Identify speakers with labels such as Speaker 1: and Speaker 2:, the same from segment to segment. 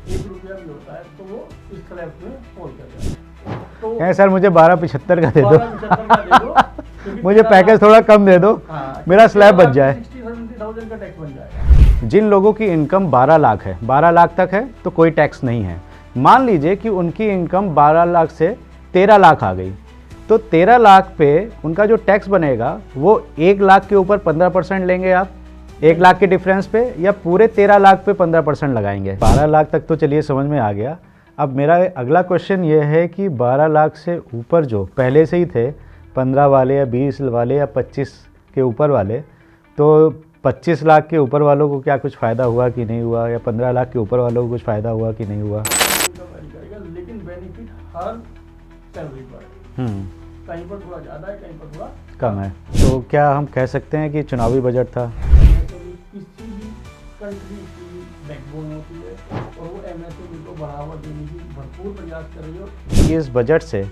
Speaker 1: 1 रुपया भी होता है तो वो इस स्लैब में फॉल कर जाता है। तो
Speaker 2: कहें सर मुझे 1275 का दे दो
Speaker 1: 12,75 का दे दो, क्योंकि
Speaker 2: मुझे
Speaker 1: तेरा
Speaker 2: पैकेज थोड़ा कम दे दो,
Speaker 1: हाँ,
Speaker 2: मेरा स्लैब बच
Speaker 1: 13,70,000
Speaker 2: जाए।
Speaker 1: का टैक्स बन जाएगा।
Speaker 2: जिन लोगों की इनकम 12 लाख है, 12 लाख तक है तो कोई टैक्स नहीं है। मान लीजिए कि उनकी इनकम 12 लाख से 13 लाख आ गई, तो 13 लाख पे उनका जो टैक्स बनेगा वो 1 लाख के ऊपर 15% लेंगे आप, 1 लाख के डिफरेंस पे, या पूरे 13 लाख पे 15% लगाएंगे। 12 लाख तक तो चलिए समझ में आ गया। अब मेरा अगला क्वेश्चन ये है कि 12 लाख से ऊपर जो पहले से ही थे, 15 वाले या 20 वाले या 25 के ऊपर वाले, तो 25 लाख के ऊपर वालों को क्या कुछ फ़ायदा हुआ कि नहीं हुआ, या 15 लाख के ऊपर वालों को कुछ फ़ायदा हुआ कि नहीं हुआ?
Speaker 1: लेकिन बेनिफिट हर सैलरी पर है, कहीं पर थोड़ा ज़्यादा है, कहीं पर थोड़ा
Speaker 2: कम है। तो क्या हम कह सकते हैं कि चुनावी बजट था?
Speaker 1: किसी भी कंट्री की बैकबोन होती है और वो एमएसएमई को बढ़ावा देने की भरपूर प्रयास कर रही है।
Speaker 2: कि इस बजट से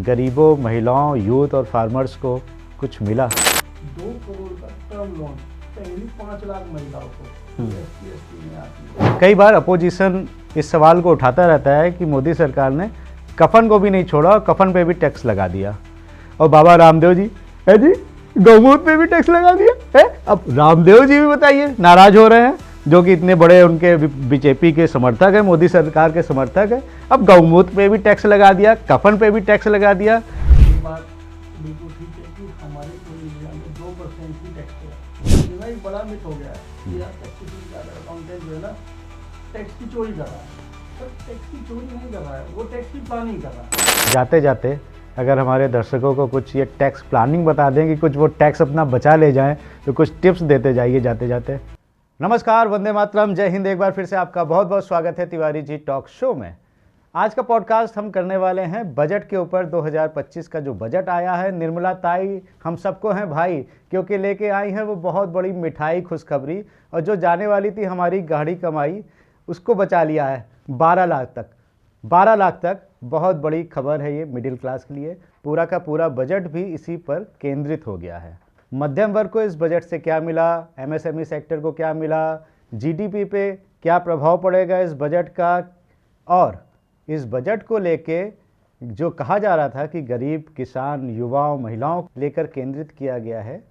Speaker 2: गरीबों, महिलाओं, यूथ और फार्मर्स को कुछ मिला?
Speaker 1: 2 करोड़ का टर्म लोन पहली 5 लाख महिलाओं को SC/ST में आती है।
Speaker 2: कई बार अपोजिशन इस सवाल को उठाता रहता है कि मोदी सरकार ने कफन को भी नहीं छोड़ा और कफन पे भी टैक्स लगा दिया। और बाबा रामदेव जी है जी, गौमूत्र पे भी टैक्स लगा दिया है। अब रामदेव जी भी बताइए नाराज हो रहे हैं, जो कि इतने बड़े उनके बीजेपी के समर्थक है, मोदी सरकार के समर्थक है। अब गौमूत्र पे भी टैक्स लगा दिया, कफन पे भी टैक्स लगा दिया।
Speaker 1: ये बात बिल्कुल ठीक है कि हमारे पूरे इंडिया में 2% ही टैक्स है। इतना ही बड़ा मिथ हो गया है कि यार अकाउंटेंट जो है ना टैक्स की चोरी कर रहा है। पर टैक्स की चोरी नहीं कर रहा है, वो टैक्स की प्लानिंग कर रहा है।
Speaker 2: जाते जाते अगर हमारे दर्शकों को कुछ ये टैक्स प्लानिंग बता दें कि कुछ वो टैक्स अपना बचा ले जाएं, तो कुछ टिप्स देते जाइए जाते जाते। नमस्कार, वंदे मातरम, जय हिंद। एक बार फिर से आपका बहुत बहुत स्वागत है तिवारी जी टॉक शो में। आज का पॉडकास्ट हम करने वाले हैं बजट के ऊपर। 2025 का जो बजट आया है, निर्मला ताई हम सबको हैं भाई, क्योंकि लेके आई हैं वो बहुत बड़ी मिठाई, खुशखबरी, और जो जाने वाली थी हमारी गाढ़ी कमाई उसको बचा लिया है 12 लाख तक। 12 लाख तक बहुत बड़ी खबर है ये मिडिल क्लास के लिए। पूरा का पूरा बजट भी इसी पर केंद्रित हो गया है। मध्यम वर्ग को इस बजट से क्या मिला, एमएसएमई सेक्टर को क्या मिला, जीडीपी पे क्या प्रभाव पड़ेगा इस बजट का, और इस बजट को लेके जो कहा जा रहा था कि गरीब, किसान, युवाओं, महिलाओं को लेकर केंद्रित किया गया है,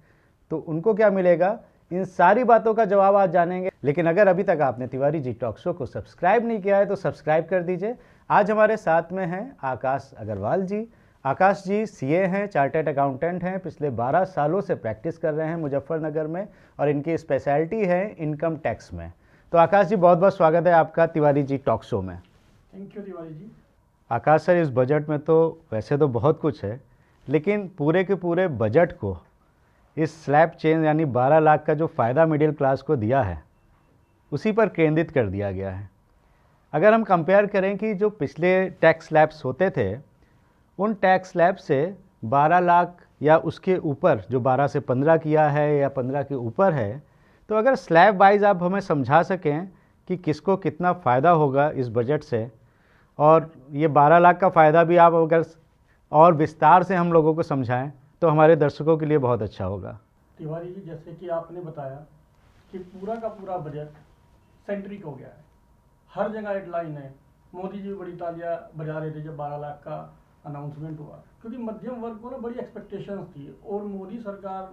Speaker 2: तो उनको क्या मिलेगा, इन सारी बातों का जवाब आज जानेंगे। लेकिन अगर अभी तक आपने तिवारी जी टॉक शो को सब्सक्राइब नहीं किया है तो सब्सक्राइब कर दीजिए। आज हमारे साथ में हैं आकाश अग्रवाल जी। आकाश जी सीए हैं, चार्टर्ड अकाउंटेंट हैं, पिछले 12 सालों से प्रैक्टिस कर रहे हैं मुजफ्फरनगर में, और इनकी स्पेशलिटी है इनकम टैक्स में। तो आकाश जी बहुत बहुत स्वागत है आपका तिवारी जी टॉक शो में।
Speaker 1: Thank you Tiwari ji.
Speaker 2: Akash sir, इस बजट में तो वैसे तो बहुत कुछ है, लेकिन पूरे के पूरे बजट को इस स्लैब चेंज यानी 12 लाख का जो फ़ायदा मिडिल क्लास को दिया है उसी पर केंद्रित कर दिया गया है। अगर हम कंपेयर करें कि जो पिछले टैक्स स्लैब्स होते थे, उन टैक्स स्लैब से 12 लाख या उसके ऊपर जो 12 से 15 किया है या 15 के ऊपर है, तो अगर स्लैब वाइज आप हमें समझा सकें कि किसको कितना फ़ायदा होगा इस बजट से, और ये 12 लाख का फ़ायदा भी आप अगर और विस्तार से हम लोगों को समझाएं तो हमारे दर्शकों के लिए बहुत अच्छा होगा।
Speaker 1: तिवारी जी, जैसे कि आपने बताया कि पूरा का पूरा बजट सेंट्रिक हो गया है, हर जगह हेडलाइन है। मोदी जी बड़ी तालियां बजा रहे थे जब 12 लाख का अनाउंसमेंट हुआ, क्योंकि मध्यम वर्ग को ना बड़ी एक्सपेक्टेशंस थी, और मोदी सरकार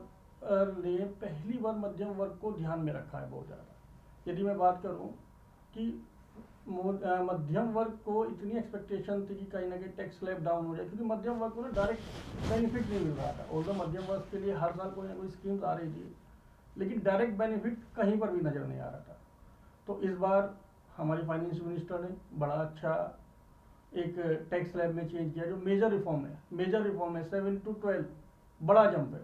Speaker 1: ने पहली बार मध्यम वर्ग को ध्यान में रखा है बहुत ज़्यादा। यदि मैं बात करूं कि मध्यम वर्ग को इतनी एक्सपेक्टेशन थी कि कहीं ना कहीं टैक्स स्लैब डाउन हो जाए, क्योंकि मध्यम वर्ग को ना डायरेक्ट बेनिफिट नहीं मिल रहा था। और तो मध्यम वर्ग के लिए हर साल कोई ना कोई स्कीम्स आ रही थी, लेकिन डायरेक्ट बेनिफिट कहीं पर भी नज़र नहीं आ रहा था। तो इस बार हमारी फाइनेंस मिनिस्टर ने बड़ा अच्छा एक टैक्स स्लैब में चेंज किया, जो मेजर रिफॉर्म है 7 to 12, बड़ा जंप है,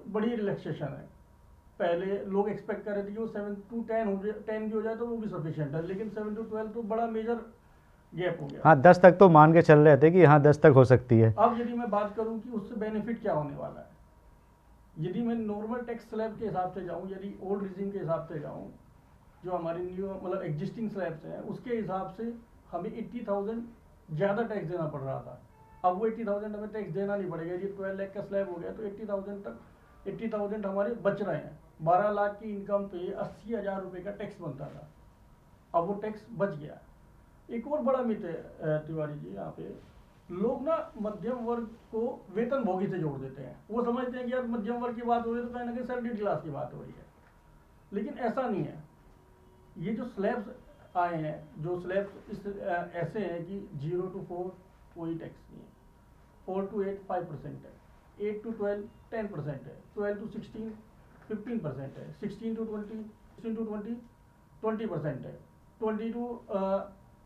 Speaker 1: बड़ी रिलैक्सेशन है। पहले लोग एक्सपेक्ट कर रहे थे कि वो 7 to 10 भी हो जाए तो वो भी सफिशिएंट है, लेकिन 7 to 12 तो बड़ा मेजर गैप हो गया।
Speaker 2: हाँ, 10 तक तो मान के चल रहे थे कि हाँ 10 तक हो सकती है।
Speaker 1: अब यदि मैं बात करूं कि उससे बेनिफिट क्या होने वाला है, यदि मैं नॉर्मल टैक्स स्लैब के हिसाब से जाऊं, यदि ओल्ड रिजीम के हिसाब से जाऊं, जो हमारी न्यू मतलब एग्जिस्टिंग स्लैब्स हैं, उसके हिसाब से हमें 80,000 ज़्यादा टैक्स देना पड़ रहा था। अब वो 80,000 हमें टैक्स देना नहीं पड़ेगा। ये 12 लाख का स्लैब हो गया तो 80,000 हमारे बच रहे हैं। 12 लाख की इनकम पे 80,000 रुपये का टैक्स बनता था, अब वो टैक्स बच गया। एक और बड़ा मिथ है तिवारी जी, यहाँ पे लोग ना मध्यम वर्ग को वेतन भोगी से जोड़ देते हैं। वो समझते हैं कि यार मध्यम वर्ग की बात हो रही है तो कहीं ना कहीं सैलरीड क्लास की बात हो रही है, लेकिन ऐसा नहीं है। ये जो स्लैब्स आए हैं, जो स्लैब्स इस ऐसे हैं कि 0 to 4 कोई टैक्स नहीं है, 4 to 8 5% है, 8 to 12 10% है, 12 to 16 15% है, 16 to 20 20% है, 20 to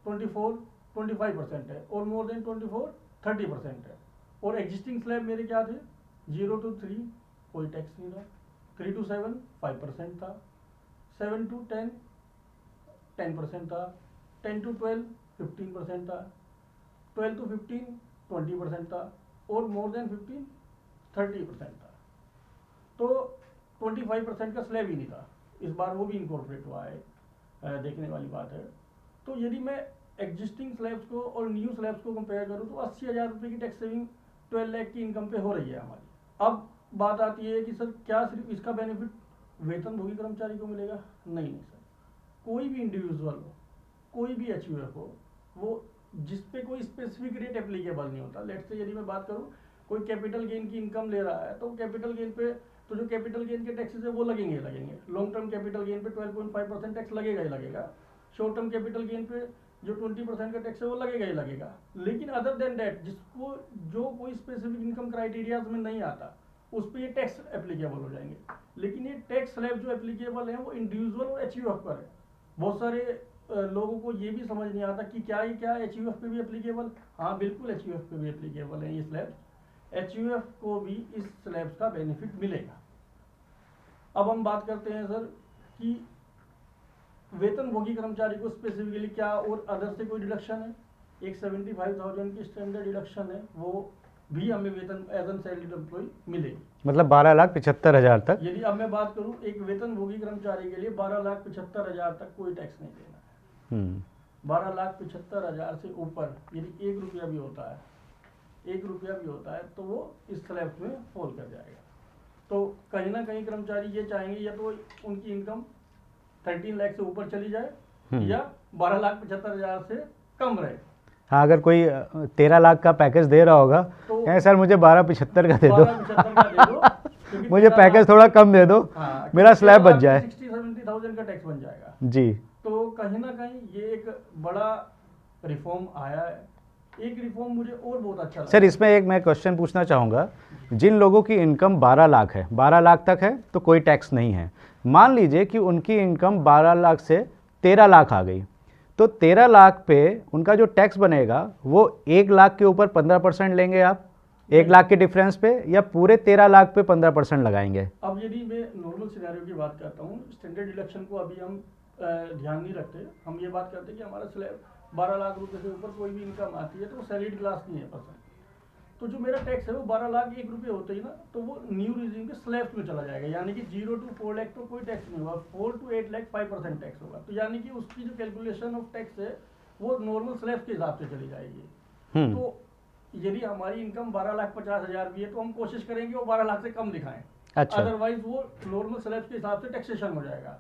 Speaker 1: 24 25% है, और मोर देन 24 30% है। और एग्जिस्टिंग स्लैब मेरे क्या थे, 0 to 3 कोई टैक्स नहीं था, 3 to 7 5% था, 7 to 10 10% था, 10 to 12 15% था, 12 to 15 20% था, और मोर देन 15 30% था। तो 25% का स्लैब ही नहीं था, इस बार वो भी इनकॉर्पोरेट हुआ है, देखने वाली बात है। तो यदि मैं एग्जिस्टिंग स्लैब्स को और न्यू स्लैब्स को कंपेयर करूँ तो 80,000 रुपये की टैक्स सेविंग 12 लाख की इनकम पे हो रही है हमारी। अब बात आती है कि सर क्या सिर्फ इसका बेनिफिट वेतनभोगी कर्मचारी को मिलेगा? नहीं सर, कोई भी इंडिविजुअल हो, कोई भी एचयूएफ हो, वो जिस पे कोई स्पेसिफिक रेट एप्लीकेबल नहीं होता। लेट्स से यदि मैं बात करूँ, कोई कैपिटल गेन की इनकम ले रहा है तो कैपिटल गेन पे तो जो कैपिटल गेन के टैक्सेस है वो लगेंगे। लॉन्ग टर्म कैपिटल गेन पे 12.5% टैक्स लगेगा ही लगेगा। शॉर्ट टर्म कैपिटल गेन पे जो 20% का टैक्स है वो लगेगा ही लगेगा। लेकिन अदर देन डैट जिसको जो कोई स्पेसिफिक इनकम क्राइटेरियाज में नहीं आता उस पर ये टैक्स एप्लीकेबल हो जाएंगे। लेकिन ये टैक्स स्लैब जो एप्लीकेबल है वो इंडिविजुअल और एचयूएफ पर है। बहुत सारे लोगों को ये भी समझ नहीं आता कि क्या एचयूएफ पे भी एप्लीकेबल? हाँ बिल्कुल, एचयूएफ पे भी एप्लीकेबल है ये स्लैब। एचयूएफ को भी इस स्लैब का बेनिफिट मिलेगा। अब हम बात करते हैं सर कि वेतनभोगी कर्मचारी को स्पेसिफिकली क्या और अदर से कोई डिडक्शन है? एक 75,000 की स्टैंडर्ड डिडक्शन है, वो भी हमें वेतन एज एन सैलरीड एम्प्लॉय मिलेगी,
Speaker 2: मतलब 12,75,000 तक।
Speaker 1: यदि अब मैं बात करूं एक वेतनभोगी कर्मचारी के लिए 12,75,000 तक कोई टैक्स नहीं देना है। 12,75,000 से ऊपर यदि 1 रुपया भी होता है तो वो इस स्लैब में फॉल कर जाएगा। तो कहीं ना कहीं कर्मचारी ये चाहेंगे या तो उनकी इनकम 13 लाख से ऊपर चली जाए या 12,75,000 से कम रहे।
Speaker 2: हाँ, अगर कोई 13 लाख का पैकेज दे रहा होगा तो सर मुझे 12,75 का दे दो,
Speaker 1: 12,75 का दे दो
Speaker 2: मुझे पैकेज थोड़ा कम दे दो, मेरा स्लैब बच जाए,
Speaker 1: 60-70,000 का टैक्स बन जाएगा
Speaker 2: जी।
Speaker 1: तो कहीं ना कहीं ये एक बड़ा रिफॉर्म आया है। एक रिफॉर्म मुझे और बहुत अच्छा लगा
Speaker 2: सर, इसमें एक मैं क्वेश्चन पूछना चाहूँगा। जिन लोगों की इनकम 12 लाख है, 12 लाख तक है तो कोई टैक्स नहीं है। मान लीजिए कि उनकी इनकम 12 लाख से 13 लाख आ गई, तो 13 लाख पे उनका जो टैक्स बनेगा वो 1 लाख के ऊपर 15% लेंगे आप, 1 लाख के डिफरेंस पे, या पूरे 13 लाख पे 15% लगाएंगे?
Speaker 1: अब यदि मैं नॉर्मल सिनेरियो की बात करता हूँ, स्टैंडर्ड डिडक्शन को अभी हम ध्यान नहीं रखते। हम ये बात करते हैं कि हमारा स्लैब 12 लाख रुपए से ऊपर कोई भी इनकम आती है तो वो सैलरीड क्लास नहीं है पर्सन। तो जो मेरा टैक्स है वो 12 लाख 1 रुपये होते ही ना तो वो न्यू रिजीम के स्लैब्स में चला जाएगा। यानी कि 0 to 4 लाख तो कोई टैक्स नहीं होगा, 4 to 8 लाख 5% टैक्स होगा। तो यानी कि उसकी जो कैलकुलेशन ऑफ टैक्स है वो नॉर्मल स्लैब के हिसाब से चली जाएगी। तो यदि हमारी इनकम 12,50,000 भी है तो हम कोशिश करेंगे वो 12 लाख से कम दिखाएं।
Speaker 2: अच्छा।
Speaker 1: अदरवाइज वो नॉर्मल स्लैब के हिसाब से टैक्सेशन हो जाएगा।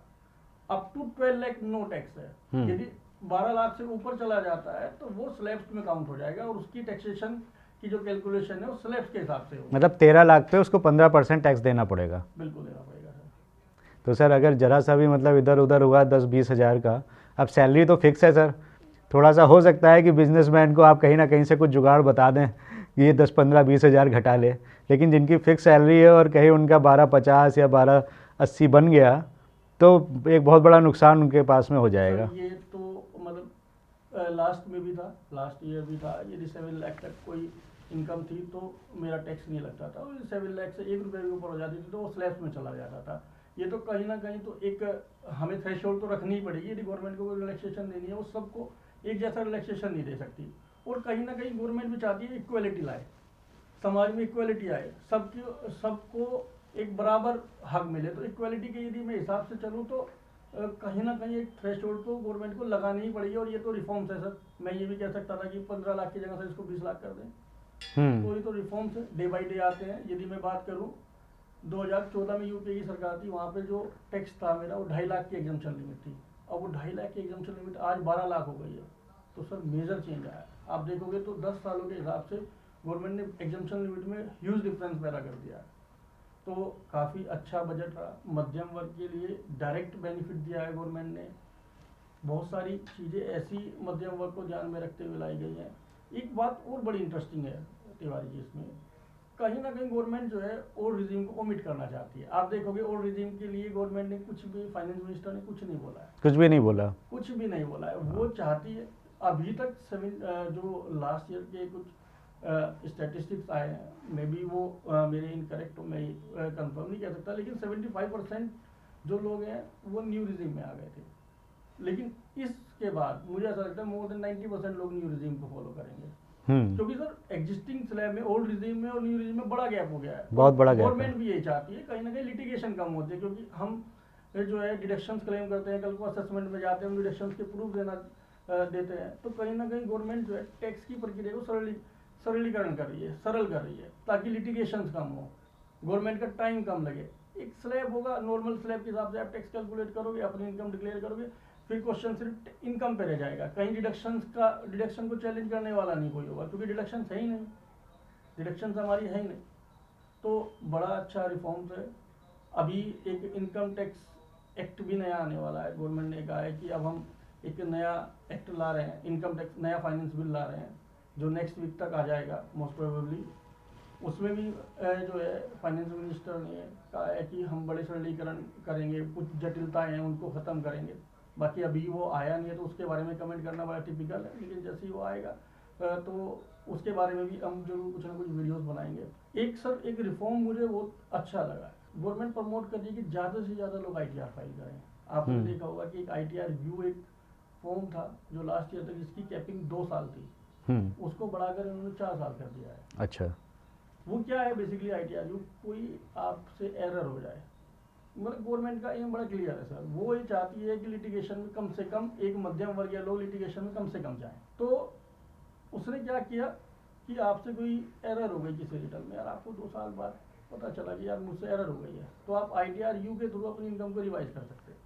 Speaker 1: Up to 12 lakh no tax है। यदि 12 लाख से ऊपर चला जाता है तो वो स्लैब्स में काउंट हो जाएगा और उसकी टैक्सेशन की जो कैलकुलेशन है वो स्लैब्स के हिसाब से होगा।
Speaker 2: मतलब 13 लाख पे उसको 15% टैक्स देना पड़ेगा?
Speaker 1: बिल्कुल देना पड़ेगा सर।
Speaker 2: तो सर अगर जरा सा भी मतलब इधर उधर हुआ 10-20 हज़ार का, अब सैलरी तो फिक्स है सर, थोड़ा सा हो सकता है कि बिजनेसमैन को आप कहीं ना कहीं से कुछ जुगाड़ बता दें कि ये 10-15-20 हज़ार घटा ले, लेकिन जिनकी फिक्स सैलरी है और कहीं उनका 12,50 या 12,80 बन गया तो एक बहुत बड़ा नुकसान उनके पास में हो जाएगा।
Speaker 1: ये तो मतलब लास्ट में भी था, लास्ट ईयर भी था, यदि 7 लाख तक कोई इनकम थी तो मेरा टैक्स नहीं लगता था, और 7 लाख से 1 रुपये भी ऊपर हो जाती थी तो वो स्लैब्स में चला जाता था। ये तो कहीं ना कहीं तो एक हमें थ्रेशोल्ड तो रखनी ही पड़ेगी। यदि गवर्नमेंट को कोई रिलैक्सेशन देनी है वो सबको एक जैसा रिलैक्सेशन नहीं दे सकती। और कहीं ना कहीं गवर्नमेंट भी चाहती है इक्वलिटी लाए, समाज में इक्वलिटी आए, सबको एक बराबर हक मिले। तो इक्वलिटी के यदि मैं हिसाब से चलूँ तो कहीं ना कहीं एक थ्रेशोल्ड तो गवर्नमेंट को लगानी ही पड़ेगी। और ये तो रिफॉर्म्स है सर, मैं ये भी कह सकता था कि 15 लाख की जगह से इसको 20 लाख कर दें। तो ये तो रिफॉर्म्स है, डे बाई डे आते हैं। यदि मैं बात करूँ 2014 में यूपीए की सरकार थी, वहाँ पे जो टैक्स था मेरा वो 2.5 लाख की एग्जम्पशन लिमिट थी। और वो 2.5 लाख की एग्जाम्पशन लिमिट आज 12 लाख हो गई है। तो सर मेजर चेंज आया है। आप देखोगे तो 10 सालों के हिसाब से गवर्नमेंट ने एग्जाम्पशन लिमिट में ह्यूज डिफरेंस पैदा कर दिया है। तो काफ़ी अच्छा बजट रहा। मध्यम वर्ग के लिए डायरेक्ट बेनिफिट दिया है गवर्नमेंट ने। बहुत सारी चीज़ें ऐसी मध्यम वर्ग को ध्यान में रखते हुए लाई गई हैं। एक बात और बड़ी इंटरेस्टिंग है तिवारी जी, इसमें कहीं ना कहीं गवर्नमेंट जो है ओल्ड रिजीम को ओमिट करना चाहती है। आप देखोगे ओल्ड रिजीम के लिए गवर्नमेंट ने कुछ भी, फाइनेंस मिनिस्टर ने कुछ नहीं बोला है,
Speaker 2: कुछ भी नहीं बोला,
Speaker 1: कुछ भी नहीं बोला है। वो चाहती है अभी तक जो लास्ट ईयर के कुछ स्टैटिस्टिक्स आए हैं, मे बी वो मेरे इनकरेक्ट हो, मैं कंफर्म नहीं कह सकता, लेकिन 75% जो लोग हैं वो न्यू रिजीम में आ गए थे। लेकिन इसके बाद मुझे ऐसा लगता है मोर देन 90% लोग न्यू रिजीम को फॉलो करेंगे, क्योंकि सर एग्जिस्टिंग स्लैब में, ओल्ड रिजीम में और न्यू रिजीम में बड़ा गैप हो गया है।
Speaker 2: बहुत बड़ा गैप है।
Speaker 1: गवर्नमेंट भी यही चाहती है कहीं ना कहीं लिटिगेशन कम होती है, क्योंकि हम जो है डिडक्शंस क्लेम करते हैं, कल को असेसमेंट में जाते हैं, हम डिडक्शंस के प्रूफ देते हैं। तो कहीं ना कहीं गवर्नमेंट जो है टैक्स की प्रक्रिया को सरलीकरण कर रही है, सरल कर रही है, ताकि लिटिगेशंस कम हो, गवर्नमेंट का टाइम कम लगे। एक स्लैब होगा, नॉर्मल स्लैब के हिसाब से आप टैक्स कैलकुलेट करोगे, अपनी इनकम डिक्लेयर करोगे, फिर क्वेश्चन सिर्फ इनकम पे रह जाएगा। कहीं डिडक्शन को चैलेंज करने वाला नहीं कोई होगा, क्योंकि डिडक्शन है ही नहीं, डिडक्शन हमारी है ही नहीं। तो बड़ा अच्छा रिफॉर्म्स है। अभी एक इनकम टैक्स एक्ट भी नया आने वाला है। गवर्नमेंट ने कहा है कि अब हम एक नया एक्ट ला रहे हैं, इनकम टैक्स नया फाइनेंस बिल ला रहे हैं, जो नेक्स्ट वीक तक आ जाएगा मोस्ट प्रोबेबली। उसमें भी जो है फाइनेंस मिनिस्टर ने कहा है कि हम बड़े सरलीकरण करेंगे, कुछ जटिलताएं हैं उनको ख़त्म करेंगे। बाकी अभी वो आया नहीं है तो उसके बारे में कमेंट करना बड़ा टिपिकल है, लेकिन जैसे ही वो आएगा तो उसके बारे में भी हम जरूर कुछ ना कुछ वीडियोस बनाएंगे। एक रिफॉर्म मुझे बहुत अच्छा लगा है, गवर्नमेंट प्रमोट कर रही है कि ज़्यादा से ज़्यादा लोग ITR फाइल करें। आपने देखा होगा कि एक ITR व्यू एक फॉर्म था जो लास्ट ईयर तक इसकी कैपिंग 2 साल थी, उसको बढ़ाकर उन्होंने 4 साल कर दिया है।
Speaker 2: अच्छा,
Speaker 1: वो क्या है बेसिकली ITR व्यू, कोई आपसे एरर हो जाए, मतलब गवर्नमेंट का एम बड़ा क्लियर है सर, वो ये चाहती है कि लिटिगेशन में कम से कम एक मध्यम वर्गीय लोग लिटिगेशन में कम से कम जाएं। तो उसने क्या किया कि आपसे कोई एरर हो गई किसी रिटर्न में, यार आपको 2 साल बाद पता चला कि यार मुझसे एरर हो गई है, तो आप ITR व्यू के थ्रू अपनी इनकम को रिवाइज कर सकते हैं।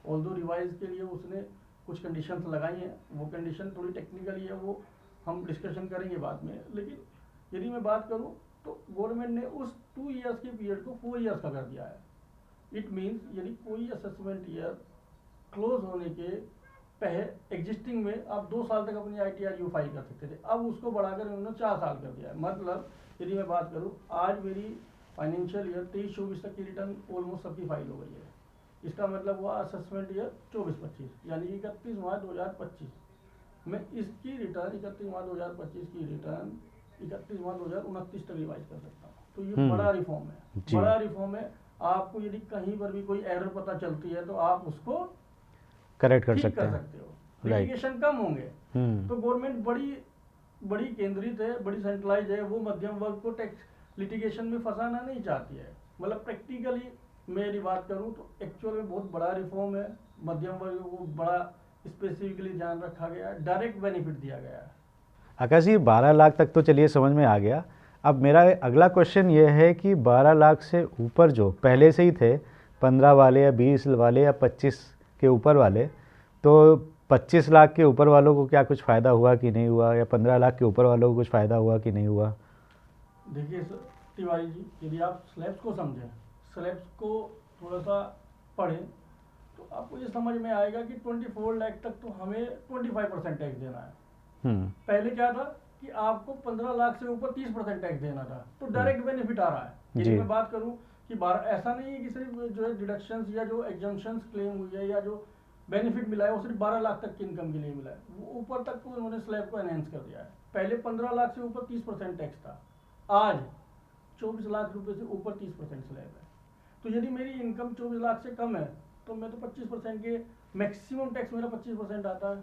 Speaker 1: ऑल्दो रिवाइज के लिए उसने कुछ कंडीशंस लगाई हैं, वो कंडीशन थोड़ी टेक्निकली है, वो हम डिस्कशन करेंगे बाद में। लेकिन यदि मैं बात करूँ तो गवर्नमेंट ने उस 2 ईयर्स के पीरियड को 4 ईयर्स का कर दिया है। इट मीन्स यदि कोई असेसमेंट ईयर क्लोज होने के एग्जिस्टिंग में आप 2 साल तक अपनी ITR व्यू फाइल कर सकते थे, अब उसको बढ़ाकर उन्होंने 4 साल कर दिया है। मतलब यदि मैं बात करूँ, आज मेरी फाइनेंशियल ईयर 23-24 तक की रिटर्न ऑलमोस्ट सबकी फाइल हो गई है। इसका मतलब हुआ असेसमेंट ईयर 24-25, यानी 31 मार्च 2025 मैं इसकी रिटर्न 31 मार्च 2025 की रिटर्न 31 मार्च 2029 तक रिवाइज कर सकता हूँ। तो ये बड़ा रिफॉर्म है, बड़ा रिफॉर्म है। आपको यदि कहीं पर भी कोई एरर पता चलती है तो आप उसको
Speaker 2: करेक्ट कर
Speaker 1: सकते हो, लिटिगेशन कम होंगे। तो गवर्नमेंट बड़ी केंद्रित है, बड़ी सेंट्रलाइज है, वो मध्यम वर्ग को टैक्स लिटिगेशन में फंसाना नहीं चाहती है। मतलब प्रैक्टिकली मेरी बात करूं तो एक्चुअल में बहुत बड़ा रिफॉर्म है, मध्यम वर्ग को बड़ा स्पेसिफिकली ध्यान रखा गया है, डायरेक्ट बेनिफिट दिया गया है।
Speaker 2: आकाश जी, 12 लाख तक तो चलिए समझ में आ गया। अब मेरा अगला क्वेश्चन ये है कि 12 लाख से ऊपर जो पहले से ही थे, 15 वाले या 20 वाले या 25 के ऊपर वाले, तो 25 लाख के ऊपर वालों को क्या कुछ फ़ायदा हुआ कि नहीं हुआ, या 15 लाख के ऊपर वालों को कुछ फ़ायदा हुआ कि नहीं हुआ?
Speaker 1: देखिए तिवारी जी, यदि आप स्लैब्स को समझें, स्लैब्स को थोड़ा सा पढ़ें, तो आपको ये समझ में आएगा कि 24 लाख तक तो हमें 25% टैक्स देना है। पहले क्या था कि आपको 15 लाख से ऊपर 30% टैक्स देना था, तो डायरेक्ट बेनिफिट आ रहा है। यदि मैं बात करूं कि ऐसा नहीं है कि सिर्फ जो है डिडक्शंस या जो एग्जम्पशंस क्लेम हुई है या जो बेनिफिट मिला है वो सिर्फ 12 लाख तक की इनकम के लिए मिला है, वो ऊपर तक को उन्होंने स्लैब को एनहेंस कर दिया है। पहले 15 लाख से ऊपर 30% टैक्स था, आज 24 लाख रुपए से ऊपर 30% स्लैब है। तो यदि मेरी इनकम 24 लाख से कम है तो मैं तो 25% के मैक्सिमम टैक्स मेरा 25% आता है,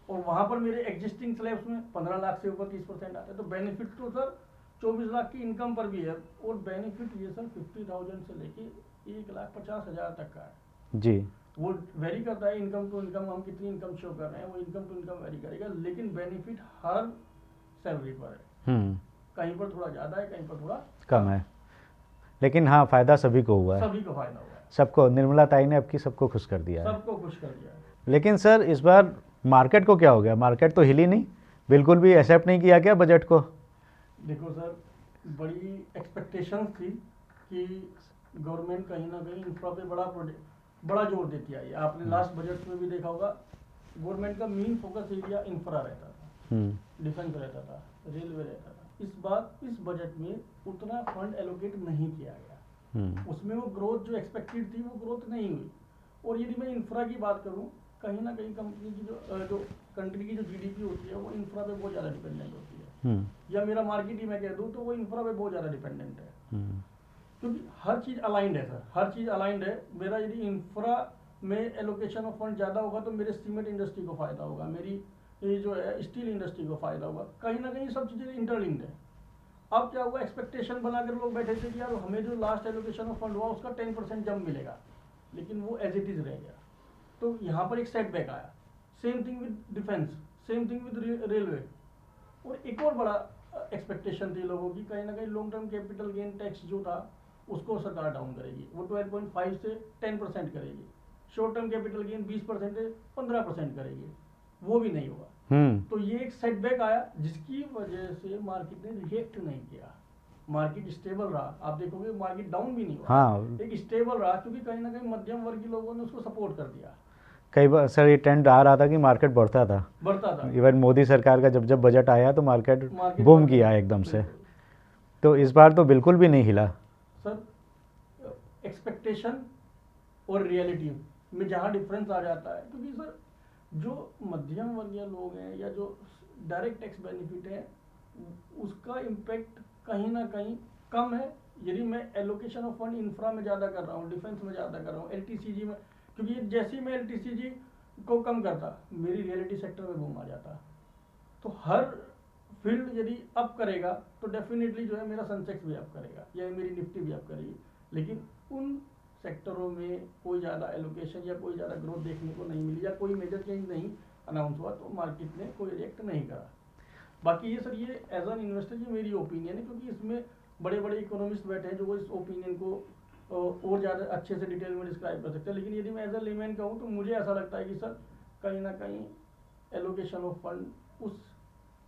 Speaker 1: और वहां पर मेरे एग्जिस्टिंग स्लैब्स में 15 लाख से ऊपर 30% आता है। तो बेनिफिट तो सर 24 लाख की इनकम पर भी है, और बेनिफिट ये सर 50,000 से लेके 1,50,000 तक का है
Speaker 2: जी।
Speaker 1: वो वेरी करता है इनकम टू इनकम, हम कितनी इनकम शो कर रहे हैं वो इनकम टू इनकम वेरी करेगा, लेकिन बेनिफिट हर सैलरी पर है। कहीं पर थोड़ा ज़्यादा है, कहीं पर थोड़ा
Speaker 2: कम है, लेकिन हाँ फ़ायदा सभी को हुआ है,
Speaker 1: सभी को फायदा हुआ है।
Speaker 2: सबको, निर्मला ताई ने अब की सबको खुश कर दिया है।
Speaker 1: सबको खुश कर दिया है।
Speaker 2: लेकिन सर इस बार मार्केट को क्या हो गया? मार्केट तो हिली नहीं, बिल्कुल भी एक्सेप्ट नहीं किया क्या बजट को?
Speaker 1: देखो सर, बड़ी एक्सपेक्टेशंस थी कि गवर्नमेंट कहीं ना कहीं इंफ्रा पे बड़ा जोर देती आई है। आपने लास्ट बजट में भी देखा होगा, गवर्नमेंट का मेन फोकस एरिया इंफ्रा रहता था, डिफेंस रहता था, रेलवे रहता था। इस बार इस बजट में उतना फंड एलोकेट नहीं किया गया। उसमें वो ग्रोथ जो एक्सपेक्टेड थी वो ग्रोथ नहीं हुई। और यदि मैं इंफ्रा की बात करूं, कहीं ना कहीं कंपनी की जो कंट्री की जो जीडीपी होती है वो इंफ्रा पे बहुत ज़्यादा डिपेंडेंट होती है। या मेरा मार्केट ही मैं कह दूं तो वो इंफ्रा पे बहुत ज़्यादा डिपेंडेंट है, क्योंकि हर चीज़ अलाइंड है सर, हर चीज़ अलाइंड है। मेरा यदि इंफ्रा में एलोकेशन ऑफ फंड ज़्यादा होगा तो मेरे सीमेंट इंडस्ट्री को फ़ायदा होगा, मेरी ये जो है स्टील इंडस्ट्री को फ़ायदा होगा। कहीं ना कहीं सब चीज़ें इंटरलिंक्ड है। अब क्या हुआ, एक्सपेक्टेशन बनाकर लोग बैठे थे कि यार हमें जो लास्ट एलोकेशन ऑफ फंड हुआ उसका 10% जंप मिलेगा, लेकिन वो एज इट इज़ रह गया। तो यहाँ पर एक सेटबैक आया। Same thing with defence, same thing with railway. और एक और बड़ा एक्सपेक्टेशन थी लोगों की, कहीं ना कहीं long term capital gain tax जो था उसको सरकार डाउन करेगी, वो 12.5 से 10% करेगी। शॉर्ट टर्म कैपिटल गेन 20% से 15% करेगी, वो भी नहीं हुआ। तो ये एक सेटबैक आया जिसकी वजह से मार्केट ने रिएक्ट नहीं किया। मार्केट स्टेबल रहा, आप देखोगे मार्केट डाउन भी नहीं हुआ।
Speaker 2: हाँ,
Speaker 1: एक स्टेबल रहा, क्योंकि कहीं ना कहीं मध्यम वर्गीय लोगों ने उसको सपोर्ट कर दिया।
Speaker 2: कई बार सर ये ट्रेंड आ रहा था कि मार्केट बढ़ता था। इवन मोदी सरकार का जब बजट आया तो मार्केट बूम किया एकदम से। तो इस बार तो बिल्कुल भी नहीं हिला
Speaker 1: सर। एक्सपेक्टेशन और रियलिटी में जहाँ डिफरेंस आ जाता है, क्योंकि सर जो मध्यम वर्गीय लोग हैं या जो डायरेक्ट टैक्स बेनिफिट है उसका इम्पैक्ट कहीं ना कहीं कम है। यदि मैं एलोकेशन ऑफ फंड इंफ्रा में ज़्यादा कर रहा हूँ, डिफेंस में ज़्यादा कर रहा हूँ, एलटीसीजी में, क्योंकि जैसे ही मैं एलटीसीजी को कम करता मेरी रियलिटी सेक्टर में बूम आ जाता। तो हर फील्ड यदि अप करेगा तो डेफिनेटली जो है मेरा सनसेक्स भी अप करेगा या मेरी निफ्टी भी अप करेगी। लेकिन उन सेक्टरों में कोई ज़्यादा एलोकेशन या कोई ज़्यादा ग्रोथ देखने को नहीं मिली या कोई मेजर चेंज नहीं अनाउंस हुआ, तो मार्केट ने कोई रिएक्ट नहीं करा। बाकी ये सर, ये एज एन इन्वेस्टर ये मेरी ओपिनियन है, क्योंकि इसमें बड़े बड़े इकोनॉमिस्ट बैठे हैं जो वो इस ओपिनियन को और ज़्यादा अच्छे से डिटेल में डिस्क्राइब कर सकते हैं। लेकिन यदि मैं एज ए लेमैन कहूँ तो मुझे ऐसा लगता है कि सर कहीं ना कहीं एलोकेशन ऑफ फंड उस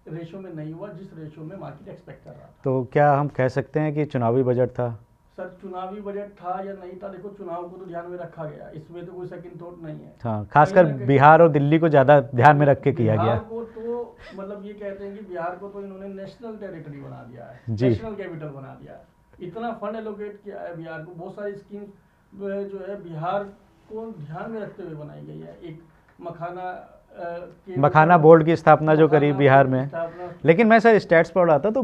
Speaker 1: रेशो में नहीं हुआ जिस रेशो में मार्केट एक्सपेक्ट कर रहा था।
Speaker 2: तो क्या हम कह सकते हैं कि चुनावी बजट था?
Speaker 1: सर चुनावी बजट था या नहीं था, देखो चुनाव को तो ध्यान में रखा गया, इसमें तो कोई सेकंड थॉट नहीं है।
Speaker 2: हाँ, खासकर बिहार और दिल्ली को ज़्यादा ध्यान में रख के किया गया।
Speaker 1: बिहार को तो मतलब ये कहते हैं कि बिहार को तो इन्होंने नेशनल टेरिटरी बना दिया है,
Speaker 2: जी,
Speaker 1: नेशनल कैपिटल बना दिया है। इतना फंड एलोकेट किया है बिहार को, बहुत सारी स्कीम जो है बिहार को ध्यान में रखते हुए बनाई गई है। एक मखाना
Speaker 2: बोर्ड की स्थापना जो करी बिहार में। लेकिन मैं सर स्टैट्स पढ़ रहा था तो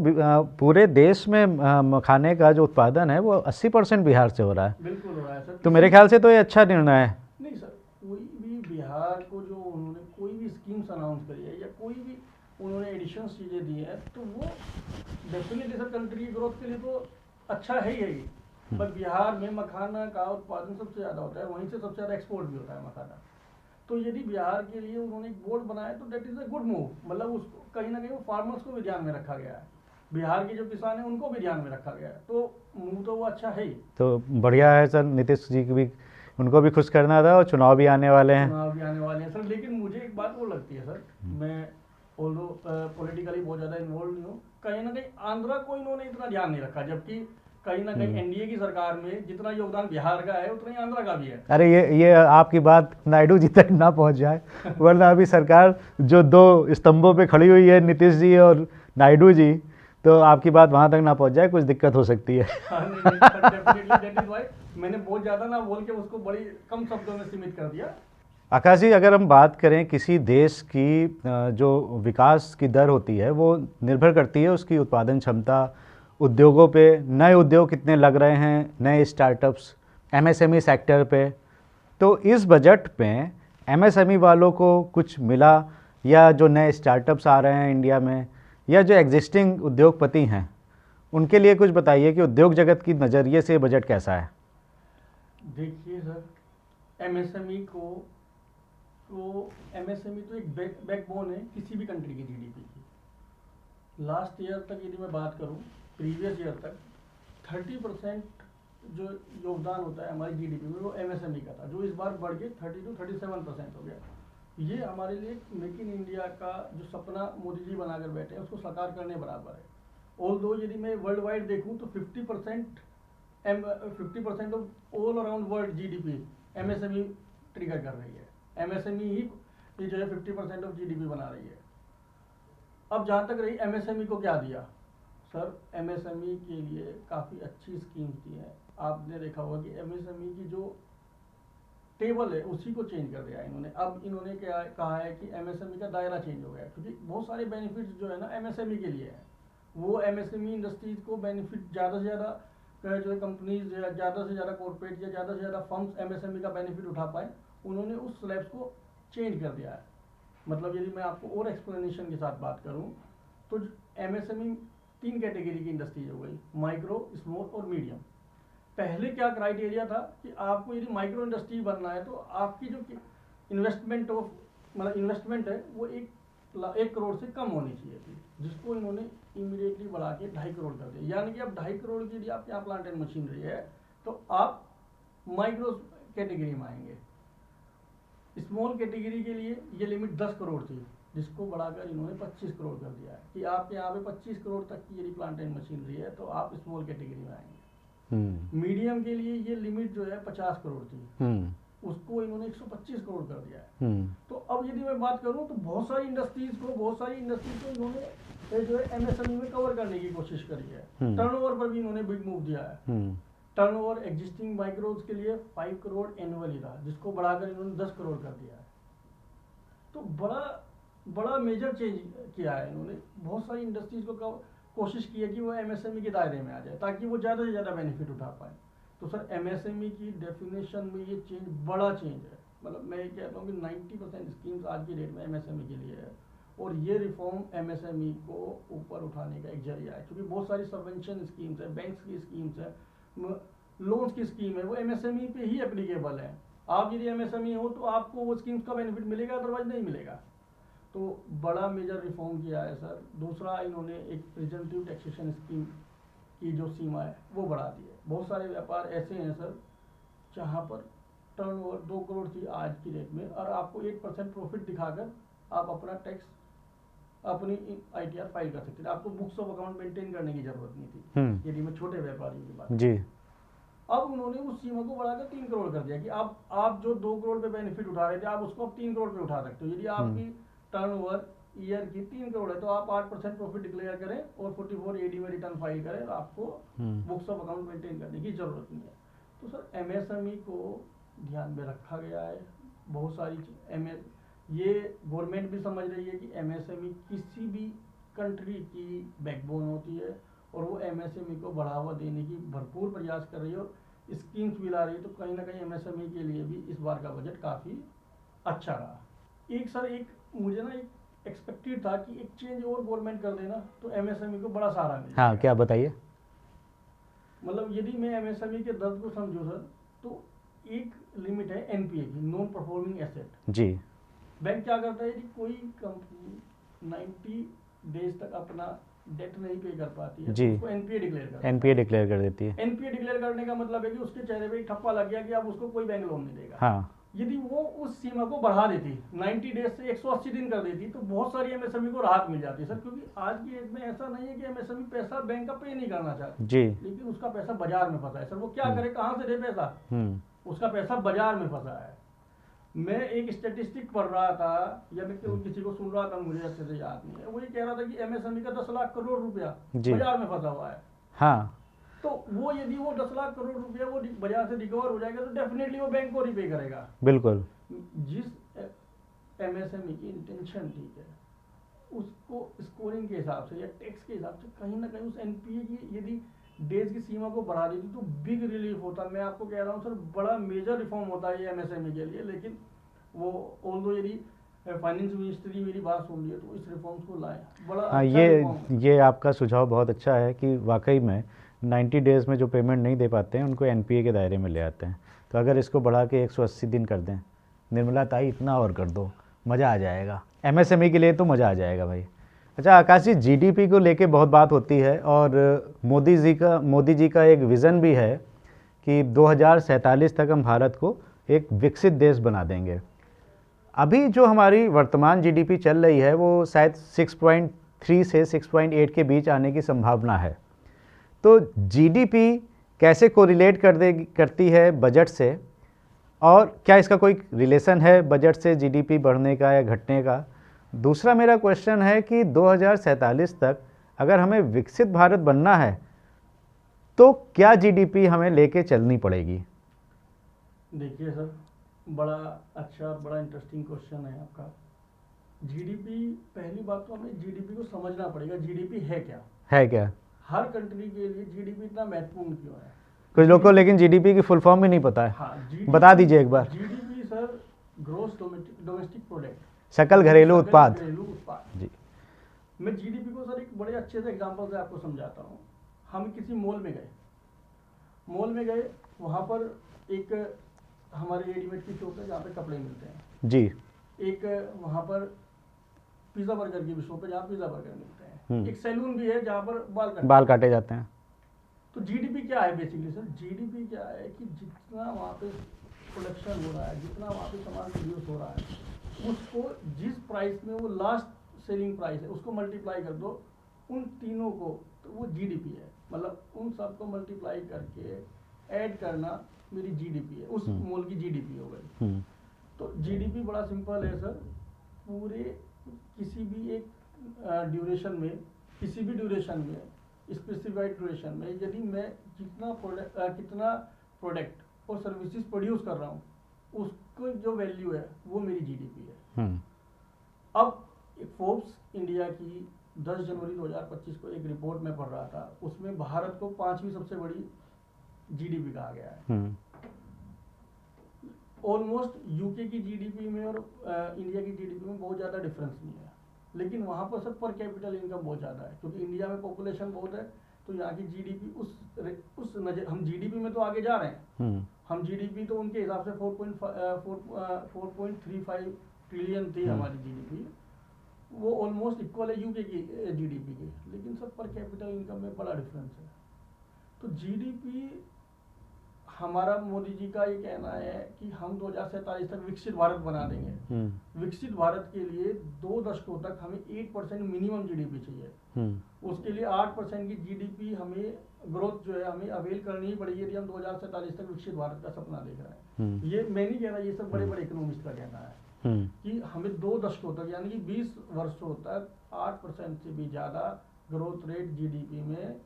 Speaker 2: पूरे देश में मखाने का जो उत्पादन है वो 80% बिहार से हो रहा है।
Speaker 1: बिल्कुल हो रहा है सर।
Speaker 2: तो मेरे ख्याल से तो ये अच्छा निर्णय है।
Speaker 1: नहीं सर, कोई भी बिहार को जो उन्होंने कोई भी स्कीम्स अनाउंस करी है या कोई भी उन्होंने एडिशंस चीज़ें दी है तो वो डेफिनेटली सर कंट्री की ग्रोथ के लिए तो अच्छा है ही। पर बिहार में मखाना का उत्पादन सबसे ज़्यादा होता है, वहीं से सबसे ज़्यादा एक्सपोर्ट भी होता है मखाना। तो यदि बिहार के लिए उन्होंने एक बोर्ड बनाया तो that is a good move. मतलब उसको कहीं ना कहीं वो फार्मर्स को भी ध्यान में रखा गया है, बिहार के जो किसान हैं उनको भी ध्यान में रखा गया है, तो मूव तो वो अच्छा है ही।
Speaker 2: तो बढ़िया है सर, नीतीश जी की भी उनको भी खुश करना था और चुनाव भी आने वाले हैं।
Speaker 1: सर। लेकिन मुझे एक बात वो लगती है सर, मैं ऑल्दो पॉलिटिकली बहुत ज़्यादा इन्वॉल्व नहीं हूँ, कहीं ना कहीं आंध्रा को इन्होंने इतना ध्यान नहीं रखा, जबकि कहीं ना कहीं एनडीए की सरकार में जितना योगदान बिहार का है उतना ही आंध्रा का भी है।
Speaker 2: अरे ये आपकी बात नायडू जी तक ना पहुंच जाए, वरना अभी सरकार जो दो स्तंभों पे खड़ी हुई है, नीतीश जी और नायडू जी, तो आपकी बात वहां तक ना पहुंच जाए, कुछ दिक्कत हो सकती है।
Speaker 1: मैंने बहुत ज़्यादा ना बोल के उसको बड़ी कम शब्दों में सीमित कर दिया।
Speaker 2: आकाश जी, अगर हम बात करें किसी देश की जो विकास की दर होती है वो निर्भर करती है उसकी उत्पादन क्षमता, उद्योगों पे, नए उद्योग कितने लग रहे हैं, नए स्टार्टअप्स, एमएसएमई सेक्टर पे। तो इस बजट में एमएसएमई वालों को कुछ मिला, या जो नए स्टार्टअप्स आ रहे हैं इंडिया में, या जो एग्जिस्टिंग उद्योगपति हैं उनके लिए कुछ बताइए कि उद्योग जगत की नज़रिए से बजट कैसा है?
Speaker 1: देखिए सर, एमएसएमई तो एक बैकबोन है किसी भी कंट्री की जीडीपी की। लास्ट ईयर तक यदि मैं बात करूं, प्रीवियस ईयर तक 30% जो योगदान होता है हमारी जीडीपी में वो एमएसएमई का था, जो इस बार बढ़ के 30 to 37% हो गया। ये हमारे लिए मेक इन इंडिया का जो सपना मोदी जी बनाकर बैठे हैं उसको साकार करने बराबर है। ऑल दो यदि मैं वर्ल्ड वाइड देखूँ तो 50% of all around world GDP MSME trigger कर रही है। एमएसएमई ही ये जो है 50% ऑफ जीडीपी बना रही है। अब जहाँ तक रही एमएसएमई को क्या दिया सर, एमएसएमई के लिए काफ़ी अच्छी स्कीम्स दी है। आपने देखा होगा कि एमएसएमई की जो टेबल है उसी को चेंज कर दिया इन्होंने। अब इन्होंने क्या कहा है कि एमएसएमई का दायरा चेंज हो गया, क्योंकि बहुत सारे बेनिफिट्स जो है ना एमएसएमई के लिए है। वो एमएसएमई इंडस्ट्रीज को बेनिफिट ज़्यादा से ज़्यादा जो है कंपनीज या ज़्यादा से ज़्यादा कॉर्पोरेट या ज़्यादा से ज़्यादा फर्म्स एमएसएमई का बेनिफिट उठा पाए, उन्होंने उस स्लैब्स को चेंज कर दिया है। मतलब यदि मैं आपको और एक्सप्लेनेशन के साथ बात करूं तो एमएसएमई 3 कैटेगरी की इंडस्ट्रीज हो गई, माइक्रो, स्मॉल और मीडियम। पहले क्या क्राइटेरिया था कि आपको यदि माइक्रो इंडस्ट्री बनना है तो आपकी जो इन्वेस्टमेंट है वो 1 करोड़ से कम होनी चाहिए थी, जिसको इन्होंने इमीडिएटली बढ़ा के 2.5 करोड़ कर दिया। यानी कि अब 2.5 करोड़ की यदि आपके यहाँ प्लांट एंड मशीनरी है तो आप माइक्रो कैटेगरी में आएंगे। स्मॉल कैटेगरी के लिए ये लिमिट 10 करोड़ थी, जिसको बढ़ाकर इन्होंने 25 करोड़ कर दिया है कि आपके यहाँ पे 25 करोड़ तक की यदि प्लांट एंड मशीनरी है तो आप स्मॉल कैटेगरी में आएंगे। मीडियम के लिए ये लिमिट जो है 50 करोड़ थी, उसको इन्होंने 125 करोड़ कर दिया है। तो अब यदि मैं बात करूं तो बहुत सारी इंडस्ट्रीज को इन्होंने जो है एमएसएमई में कवर करने की कोशिश करी है। टर्नओवर पर भी इन्होंने बिग मूव दिया है। टर्नओवर एग्जिस्टिंग माइक्रोज के लिए 5 करोड़ एनुअली था, जिसको बढ़ाकर इन्होंने 10 करोड़ कर दिया है। तो बड़ा मेजर चेंज किया है इन्होंने। बहुत सारी इंडस्ट्रीज को कोशिश की है कि वो एमएसएमई के दायरे में आ जाए ताकि वो ज़्यादा से ज़्यादा बेनिफिट उठा पाए। तो सर एमएसएमई की डेफिनेशन में ये चेंज बड़ा चेंज है। मतलब मैं ये कहता हूँ कि 90% स्कीम्स आज की डेट में एमएसएमई के लिए है, और ये रिफॉर्म एमएसएमई को ऊपर उठाने का एक जरिया है, क्योंकि बहुत सारी सबवेंशन स्कीम्स है, बैंक्स की स्कीम्स है, लोन्स की स्कीम है, वो एमएसएमई पे ही एप्लीकेबल है। आप यदि एमएसएमई हो तो आपको वो स्कीम्स का बेनिफिट मिलेगा, अदरवाइज नहीं मिलेगा। तो बड़ा मेजर रिफॉर्म किया है सर। दूसरा, इन्होंने एक प्रिजेंटिव टैक्सेशन स्कीम की जो सीमा है वो बढ़ा दी है। बहुत सारे व्यापार ऐसे हैं सर जहाँ पर टर्नओवर 2 करोड़ थी आज की डेट में, और आपको 8% प्रॉफिट दिखाकर आप अपना टैक्स अपनी आईटीआर फाइल कर सकते थे। आपको बुक्स ऑफ अकाउंट मेंटेन करने की जरूरत नहीं थी, यदि मैं छोटे व्यापारियों की बात जी। अब उन्होंने उस सीमा को बढ़ाकर 3 करोड़ कर दिया कि आप जो 2 करोड़ पे बेनिफिट उठा रहे थे आप उसको अब 3 करोड़ पे उठा सकते हो। यदि आपकी टर्नओवर ईयर की 3 करोड़ है तो आप 8% प्रॉफिट डिक्लेयर करें और 44 AD में रिटर्न फाइल करें, और आपको बुक्स ऑफ अकाउंट मेंटेन करने की जरूरत नहीं है। तो सर एमएसएमई को ध्यान में रखा गया है। बहुत सारी ये गवर्नमेंट भी समझ रही है कि एमएसएमई किसी भी कंट्री की बैकबोन होती है, और वो एमएसएमई को बढ़ावा देने की भरपूर प्रयास कर रही है और स्कीम्स भी ला रही है। तो कहीं ना कहीं एमएसएमई के लिए भी इस बार का बजट काफ़ी अच्छा रहा। एक मुझे ना एक एक्सपेक्टेड था कि एक चेंज और गवर्नमेंट कर देना तो एमएसएमई को बड़ा सहारा मिलेगा।
Speaker 2: हाँ, क्या बताइए।
Speaker 1: मतलब यदि मैं एमएसएमई के दर्द को समझूं सर, तो एक लिमिट है एनपीए की, नॉन परफॉर्मिंग एसेट जी। बैंक क्या करता है कि कोई कंपनी 90 डेज तक अपना डेट नहीं पे कर पाती है जी, उसको एनपीए डिक्लेयर कर देती है। एनपीए डिक्लेयर करने का मतलब है कि उसके चेहरे पे एक ठप्पा लग गया कि अब उसको कोई बैंक लोन नहीं देगा। हाँ। यदि वो उस सीमा को बढ़ा देती, 90 डेज से 180 दिन कर देती, तो बहुत सारी एमएसएमई को राहत मिल जाती सर। क्योंकि आज की डेट में ऐसा नहीं है कि एमएसएमई पैसा बैंक का पे नहीं करना चाहती जी, लेकिन उसका पैसा बाजार में फंसा है सर। वो क्या करे, कहाँ से दे पैसा, उसका पैसा बाजार में फंसा है। मैं एक स्टेटिस्टिक पढ़ रहा था या मैं किसी को सुन रहा था, मुझे अच्छे से याद नहीं है, वो ये कह रहा था कि एमएसएमई का 10 लाख करोड़ रुपया बाजार में फंसा हुआ है। हाँ। तो वो यदि वो 10 लाख करोड़ रुपया वो बाजार से रिकवर हो जाएगा तो डेफिनेटली वो बैंक को रिपे करेगा। बिल्कुल। जिस एमएसएमई की इंटेंशन ठीक है, उसको स्कोरिंग के हिसाब से या टैक्स के हिसाब से कहीं ना कहीं उस एनपीए की यदि डेज की सीमा को बढ़ा देती तो बिग रिलीफ होता। मैं आपको कह रहा हूँ सर, बड़ा मेजर रिफॉर्म होता है ये एमएसएमई के लिए। लेकिन वो ऑल्दो यदि फाइनेंस मिनिस्ट्री मेरी बात सुन रही है तो इस रिफॉर्म्स को लाएं। बड़ा अच्छा ये आपका सुझाव बहुत अच्छा है कि वाकई में 90 डेज़ में जो पेमेंट नहीं दे पाते हैं उनको एनपीए के दायरे में ले आते हैं। तो अगर इसको बढ़ा के 180 दिन कर दें, निर्मला ताई इतना और कर दो, मज़ा आ जाएगा। एमएसएमई के लिए तो मज़ा आ जाएगा भाई। अच्छा आकाश जी, जीडीपी को लेके बहुत बात होती है और मोदी जी का एक विज़न भी है
Speaker 2: कि 2047 तक हम भारत को एक विकसित देश बना देंगे। अभी जो हमारी वर्तमान जीडीपी चल रही है वो शायद 6.3 से 6.8 के बीच आने की संभावना है। तो जीडीपी कैसे कोरिलेट करती है बजट से, और क्या इसका कोई रिलेशन है बजट से जीडीपी बढ़ने का या घटने का? दूसरा मेरा क्वेश्चन है कि 2047 तक अगर हमें विकसित भारत बनना है तो क्या जीडीपी हमें लेके चलनी पड़ेगी?
Speaker 1: देखिए सर, बड़ा अच्छा और बड़ा इंटरेस्टिंग क्वेश्चन है आपका। जीडीपी, पहली बात तो हमें जीडीपी को समझना पड़ेगा, जीडीपी है क्या। हर कंट्री के लिए जीडीपी इतना महत्वपूर्ण क्यों है?
Speaker 2: कुछ लोग को लेकिन जीडीपी की फुल फॉर्म भी नहीं पता है।
Speaker 1: हाँ,
Speaker 2: बता दीजिए एक बार।
Speaker 1: GDP sir gross domestic product,
Speaker 2: सकल घरेलू उत्पाद
Speaker 1: जी। मैं जीडीपी को सर एक बड़े अच्छे से एग्जांपल से आपको समझाता हूँ। हम किसी मॉल में गए, वहाँ पर एक हमारे रेडीमेड की शॉप है जहाँ पे कपड़े मिलते हैं
Speaker 2: जी।
Speaker 1: एक वहाँ पर पिज़्ज़ा बर्गर की भी शॉप है जहाँ पिज़्ज़ा बर्गर मिलते हैं। एक सैलून भी है जहाँ पर बाल काटे जाते हैं। तो जीडीपी क्या है बेसिकली सर? जीडीपी क्या है कि जितना वहाँ पे प्रोडक्शन हो रहा है, जितना वहाँ पे सामान प्रोड्यूस हो रहा है, उसको जिस प्राइस में वो लास्ट सेलिंग प्राइस है उसको मल्टीप्लाई कर दो उन तीनों को, तो वो जीडीपी है। मतलब उन सबको मल्टीप्लाई करके ऐड करना मेरी जीडीपी है, उस मॉल की जीडीपी हो गई। तो जीडीपी बड़ा सिंपल है सर। पूरे किसी भी एक ड्यूरेशन में, किसी भी ड्यूरेशन में, स्पेसिफाइड ड्यूरेशन में यदि मैं कितना प्रोडक्ट और सर्विसेज प्रोड्यूस कर रहा हूँ, उसको जो वैल्यू है वो मेरी जीडीपी है। अब फोर्ब्स इंडिया की 10 जनवरी 2025 को एक रिपोर्ट में पढ़ रहा था, उसमें भारत को 5वीं सबसे बड़ी जीडीपी कहा गया है। ऑलमोस्ट यूके की जीडीपी में और इंडिया की जीडीपी में बहुत ज़्यादा डिफरेंस नहीं है, लेकिन वहाँ पर सब पर कैपिटल इनकम बहुत ज़्यादा है, क्योंकि इंडिया में पॉपुलेशन बहुत है। तो यहाँ की जीडीपी उस नजर, हम जीडीपी में तो आगे जा रहे हैं। हम जीडीपी तो उनके हिसाब से 4.35 ट्रिलियन थी हमारी जीडीपी, वो ऑलमोस्ट इक्वल है यूके की जीडीपी के, लेकिन सब पर कैपिटल इनकम में बड़ा डिफरेंस है। तो जीडीपी, हमारा मोदी जी का ये कहना है कि हम 2047 तक विकसित भारत बना देंगे। विकसित भारत के लिए 2 दशकों तक हमें 8% मिनिमम जीडीपी चाहिए। उसके लिए 8% की जीडीपी हमें ग्रोथ जो है हमें अवेल करनी ही पड़ेगी यदि हम 2047 तक विकसित भारत का सपना देख रहे हैं। ये मैं नहीं कह रहा, ये सब बड़े बड़े इकोनॉमिस्ट का कहना है कि हमें 2 दशकों तक यानी कि 20 वर्षों तक 8% से भी ज़्यादा ग्रोथ रेट जीडीपी में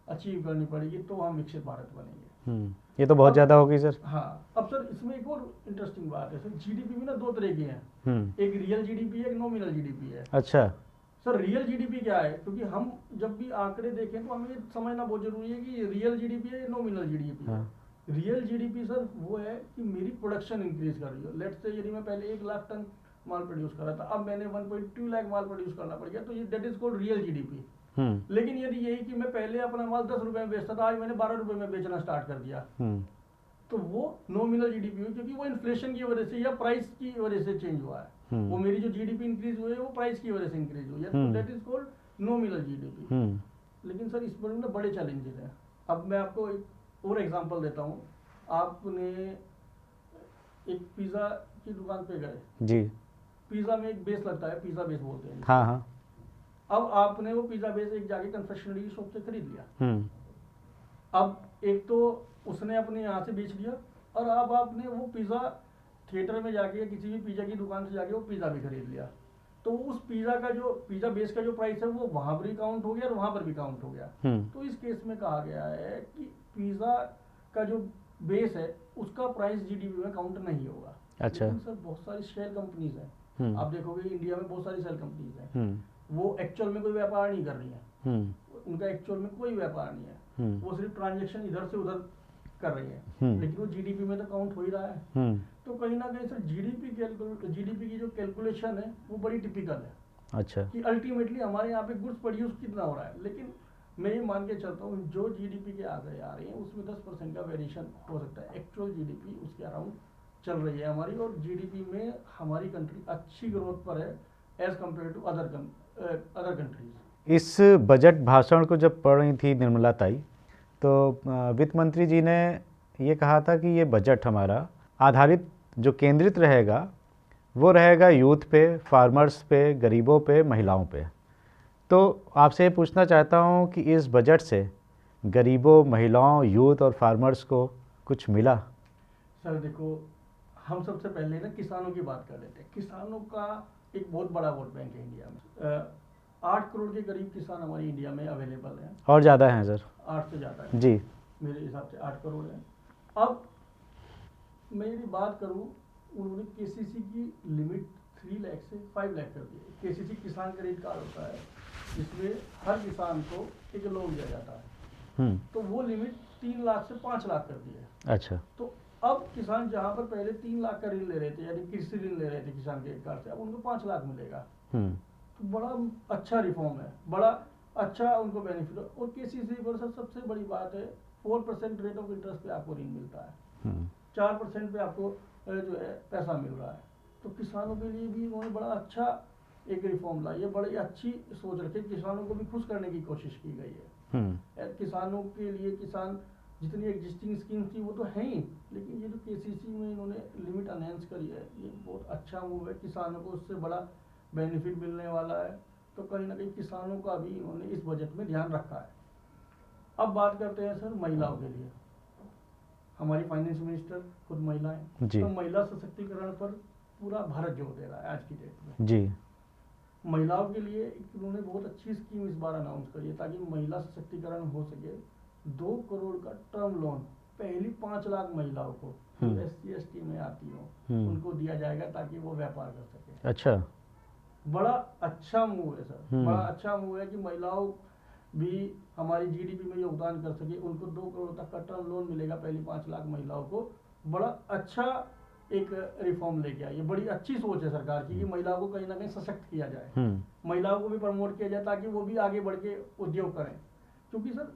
Speaker 1: अचीव करनी पड़ेगी, तो हम विकसित भारत बनेंगे।
Speaker 2: ये तो बहुत ज़्यादा होगी सर।
Speaker 1: हाँ, अब सर इसमें एक और इंटरेस्टिंग बात है सर, जीडीपी में ना 2 तरह की हैं। एक रियल जीडीपी है, एक नॉमिनल जीडीपी है।
Speaker 2: अच्छा
Speaker 1: सर, रियल जीडीपी क्या है? क्योंकि हम जब भी आंकड़े देखें तो हमें ये समझना बहुत जरूरी है कि रियल जीडीपी है या नॉमिनल जीडीपी है। रियल जीडीपी सर वो है कि मेरी प्रोडक्शन इंक्रीज कर रही हो। लेट्स से यदि मैं पहले 1 लाख टन माल प्रोड्यूस कर रहा था, अब मैंने 1.2 लाख माल प्रोड्यूस करना पड़ गया, तो ये that is called real GDP. लेकिन यदि यही कि मैं पहले अपना माल 10 रुपए में बेचता था, आज मैंने 12 रुपए में बेचना स्टार्ट कर दिया, तो वो नॉमिनल जीडीपी हुई, क्योंकि वो इन्फ्लेशन की वजह से या प्राइस की वजह से चेंज हुआ है। वो मेरी जो जीडीपी इंक्रीज हुई है वो प्राइस की वजह से इंक्रीज हुई है, तो that is called nominal GDP. लेकिन सर इस पर ना बड़े चैलेंजेस हैं। अब मैं आपको एक और एग्जांपल देता हूँ। आपने एक पिज्जा की दुकान पे गए
Speaker 2: जी,
Speaker 1: पिज्जा में एक बेस लगता है, पिज्जा बेस बोलते हैं।
Speaker 2: हाँ हाँ।
Speaker 1: अब आपने वो पिज्जा बेस एक जाके कन्फेक्शनरी शॉप से खरीद लिया। अब एक तो उसने अपने यहाँ से बेच दिया, और अब आपने वो पिज्जा थिएटर में जाके या किसी भी पिज्जा की दुकान से जाके वो पिज्जा भी खरीद लिया, तो उस पिज्जा का जो पिज्जा बेस का जो प्राइस है वो वहां पर भी काउंट हो गया और वहां पर भी काउंट हो गया। तो इस केस में कहा गया है कि पिज्जा का जो बेस है उसका प्राइस जीडीपी में काउंट नहीं होगा।
Speaker 2: अच्छा
Speaker 1: सर, बहुत सारी शेल कंपनीज हैं, आप देखोगे इंडिया में बहुत सारी शेल कंपनीज हैं, वो एक्चुअल में कोई व्यापार नहीं कर रही है, उनका एक्चुअल में कोई व्यापार नहीं है, वो सिर्फ ट्रांजेक्शन इधर से उधर कर रही है, लेकिन वो जीडीपी में तो काउंट हो ही रहा है। तो कहीं ना कहीं सर जीडीपी की जो कैलकुलेशन है वो बड़ी टिपिकल है। अच्छा, कि अल्टीमेटली हमारे यहाँ पे गुड्स प्रोड्यूस कितना हो रहा है, लेकिन मैं ये मान के चलता हूँ जो जीडीपी के आंकड़े आ रहे हैं उसमें 10% का वेरिएशन हो सकता है। एक्चुअल जीडीपी उसके अराउंड चल रही है हमारी, और जीडीपी में हमारी कंट्री अच्छी ग्रोथ पर है as compare to other countries.
Speaker 2: इस बजट भाषण को जब पढ़ रही थी निर्मला ताई, तो वित्त मंत्री जी ने ये कहा था कि ये बजट हमारा आधारित जो केंद्रित रहेगा वो रहेगा यूथ पे, फार्मर्स पे, गरीबों पे, महिलाओं पे। तो आपसे ये पूछना चाहता हूँ कि इस बजट से गरीबों, महिलाओं, यूथ और फार्मर्स को कुछ मिला?
Speaker 1: सर देखो, हम सबसे पहले ना किसानों की बात कर लेते हैं। किसानों का एक बहुत बड़ा वोट बैंक है इंडिया में। 8 करोड़ के करीब किसान हमारे इंडिया में अवेलेबल हैं।
Speaker 2: और ज़्यादा हैं सर?
Speaker 1: 8 से ज़्यादा है
Speaker 2: जी।
Speaker 1: मेरे हिसाब से 8 करोड़ है। अब मैं यदि बात करूँ, उन्होंने केसीसी की लिमिट 3 लाख से 5 लाख कर दी है। केसीसी किसान क्रेडिट कार्ड होता है जिसमें हर किसान को एक लोन दिया जाता है, तो वो लिमिट 3 लाख से 5 लाख कर दी है।
Speaker 2: अच्छा।
Speaker 1: तो अब किसान जहाँ पर पहले 3 लाख का ऋण ले रहे थे, यानी कृषि ऋण ले रहे थे किसान क्रेडिट कार्ड से, अब उनको 5 लाख मिलेगा। तो बड़ा अच्छा रिफॉर्म है, बड़ा अच्छा उनको बेनिफिट है। और केसीसी पर सबसे बड़ी बात है, 4% रेट ऑफ इंटरेस्ट पे आपको ऋण मिलता है, 4% पे आपको जो है पैसा मिल रहा है। तो किसानों के लिए भी उन्होंने बड़ा अच्छा एक रिफॉर्म लाई है, बड़ी अच्छी सोच रखी, किसानों को भी खुश करने की कोशिश की गई है। किसानों के लिए किसान जितनी एग्जिस्टिंग स्कीम थी वो तो है ही, लेकिन ये जो केसीसी में इन्होंने लिमिट अनाउंस करी है, ये बहुत अच्छा मूव है। किसानों को उससे बड़ा बेनिफिट मिलने वाला है। तो कहीं ना कहीं किसानों का भी इन्होंने इस बजट में ध्यान रखा है। अब बात करते हैं सर महिलाओं के लिए। हमारी फाइनेंस मिनिस्टर खुद महिला है, तो महिला सशक्तिकरण पर पूरा भारत जोर दे रहा है आज की डेट में
Speaker 2: जी।
Speaker 1: महिलाओं के लिए इन्होंने बहुत अच्छी स्कीम इस बार अनाउंस करी है, ताकि महिला सशक्तिकरण हो सके। 2 करोड़ का टर्म लोन पहली 5 लाख महिलाओं को SC ST में आती हो उनको दिया जाएगा, ताकि वो व्यापार कर सके।
Speaker 2: अच्छा,
Speaker 1: बड़ा अच्छा मूव है सर, बड़ा अच्छा मूव है कि महिलाओं भी हमारी GDP में योगदान कर सके। उनको 2 करोड़ तक का टर्म लोन मिलेगा पहली 5 लाख महिलाओं को। बड़ा अच्छा एक रिफॉर्म लेके आई है, बड़ी अच्छी सोच है सरकार की कि महिलाओं को कहीं ना कहीं सशक्त किया जाए, महिलाओं को भी प्रमोट किया जाए, ताकि वो भी आगे बढ़ के उद्योग करें। क्योंकि सर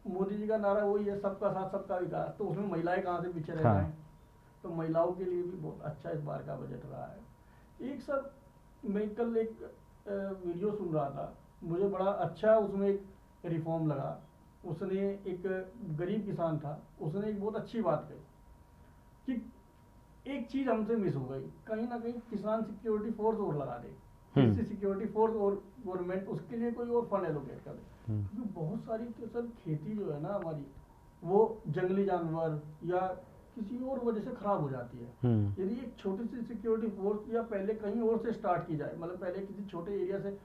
Speaker 1: मोदी जी का नारा वही है, सबका साथ सबका विकास, तो उसमें महिलाएं कहाँ से पीछे रह जाएं। तो महिलाओं के लिए भी बहुत अच्छा इस बार का बजट रहा है। एक सर मैं कल एक वीडियो सुन रहा था, मुझे बड़ा अच्छा उसमें एक रिफॉर्म लगा। उसने एक गरीब किसान था, उसने एक बहुत अच्छी बात कही कि एक चीज हमसे मिस हो गई, कहीं ना कहीं किसान सिक्योरिटी फोर्स और लगा दे, कृषि सिक्योरिटी फोर्स, और गवर्नमेंट उसके लिए कोई और फंड एलोकेट कर दे। क्योंकि बहुत सारी तो सर खेती जो है ना हमारी, वो जंगली जानवर या किसी और वजह से खराब हो जाती है। यदि एक छोटी सी सिक्योरिटी फोर्स या पहले कहीं और से स्टार्ट की जाए, मतलब पहले किसी छोटे एरिया से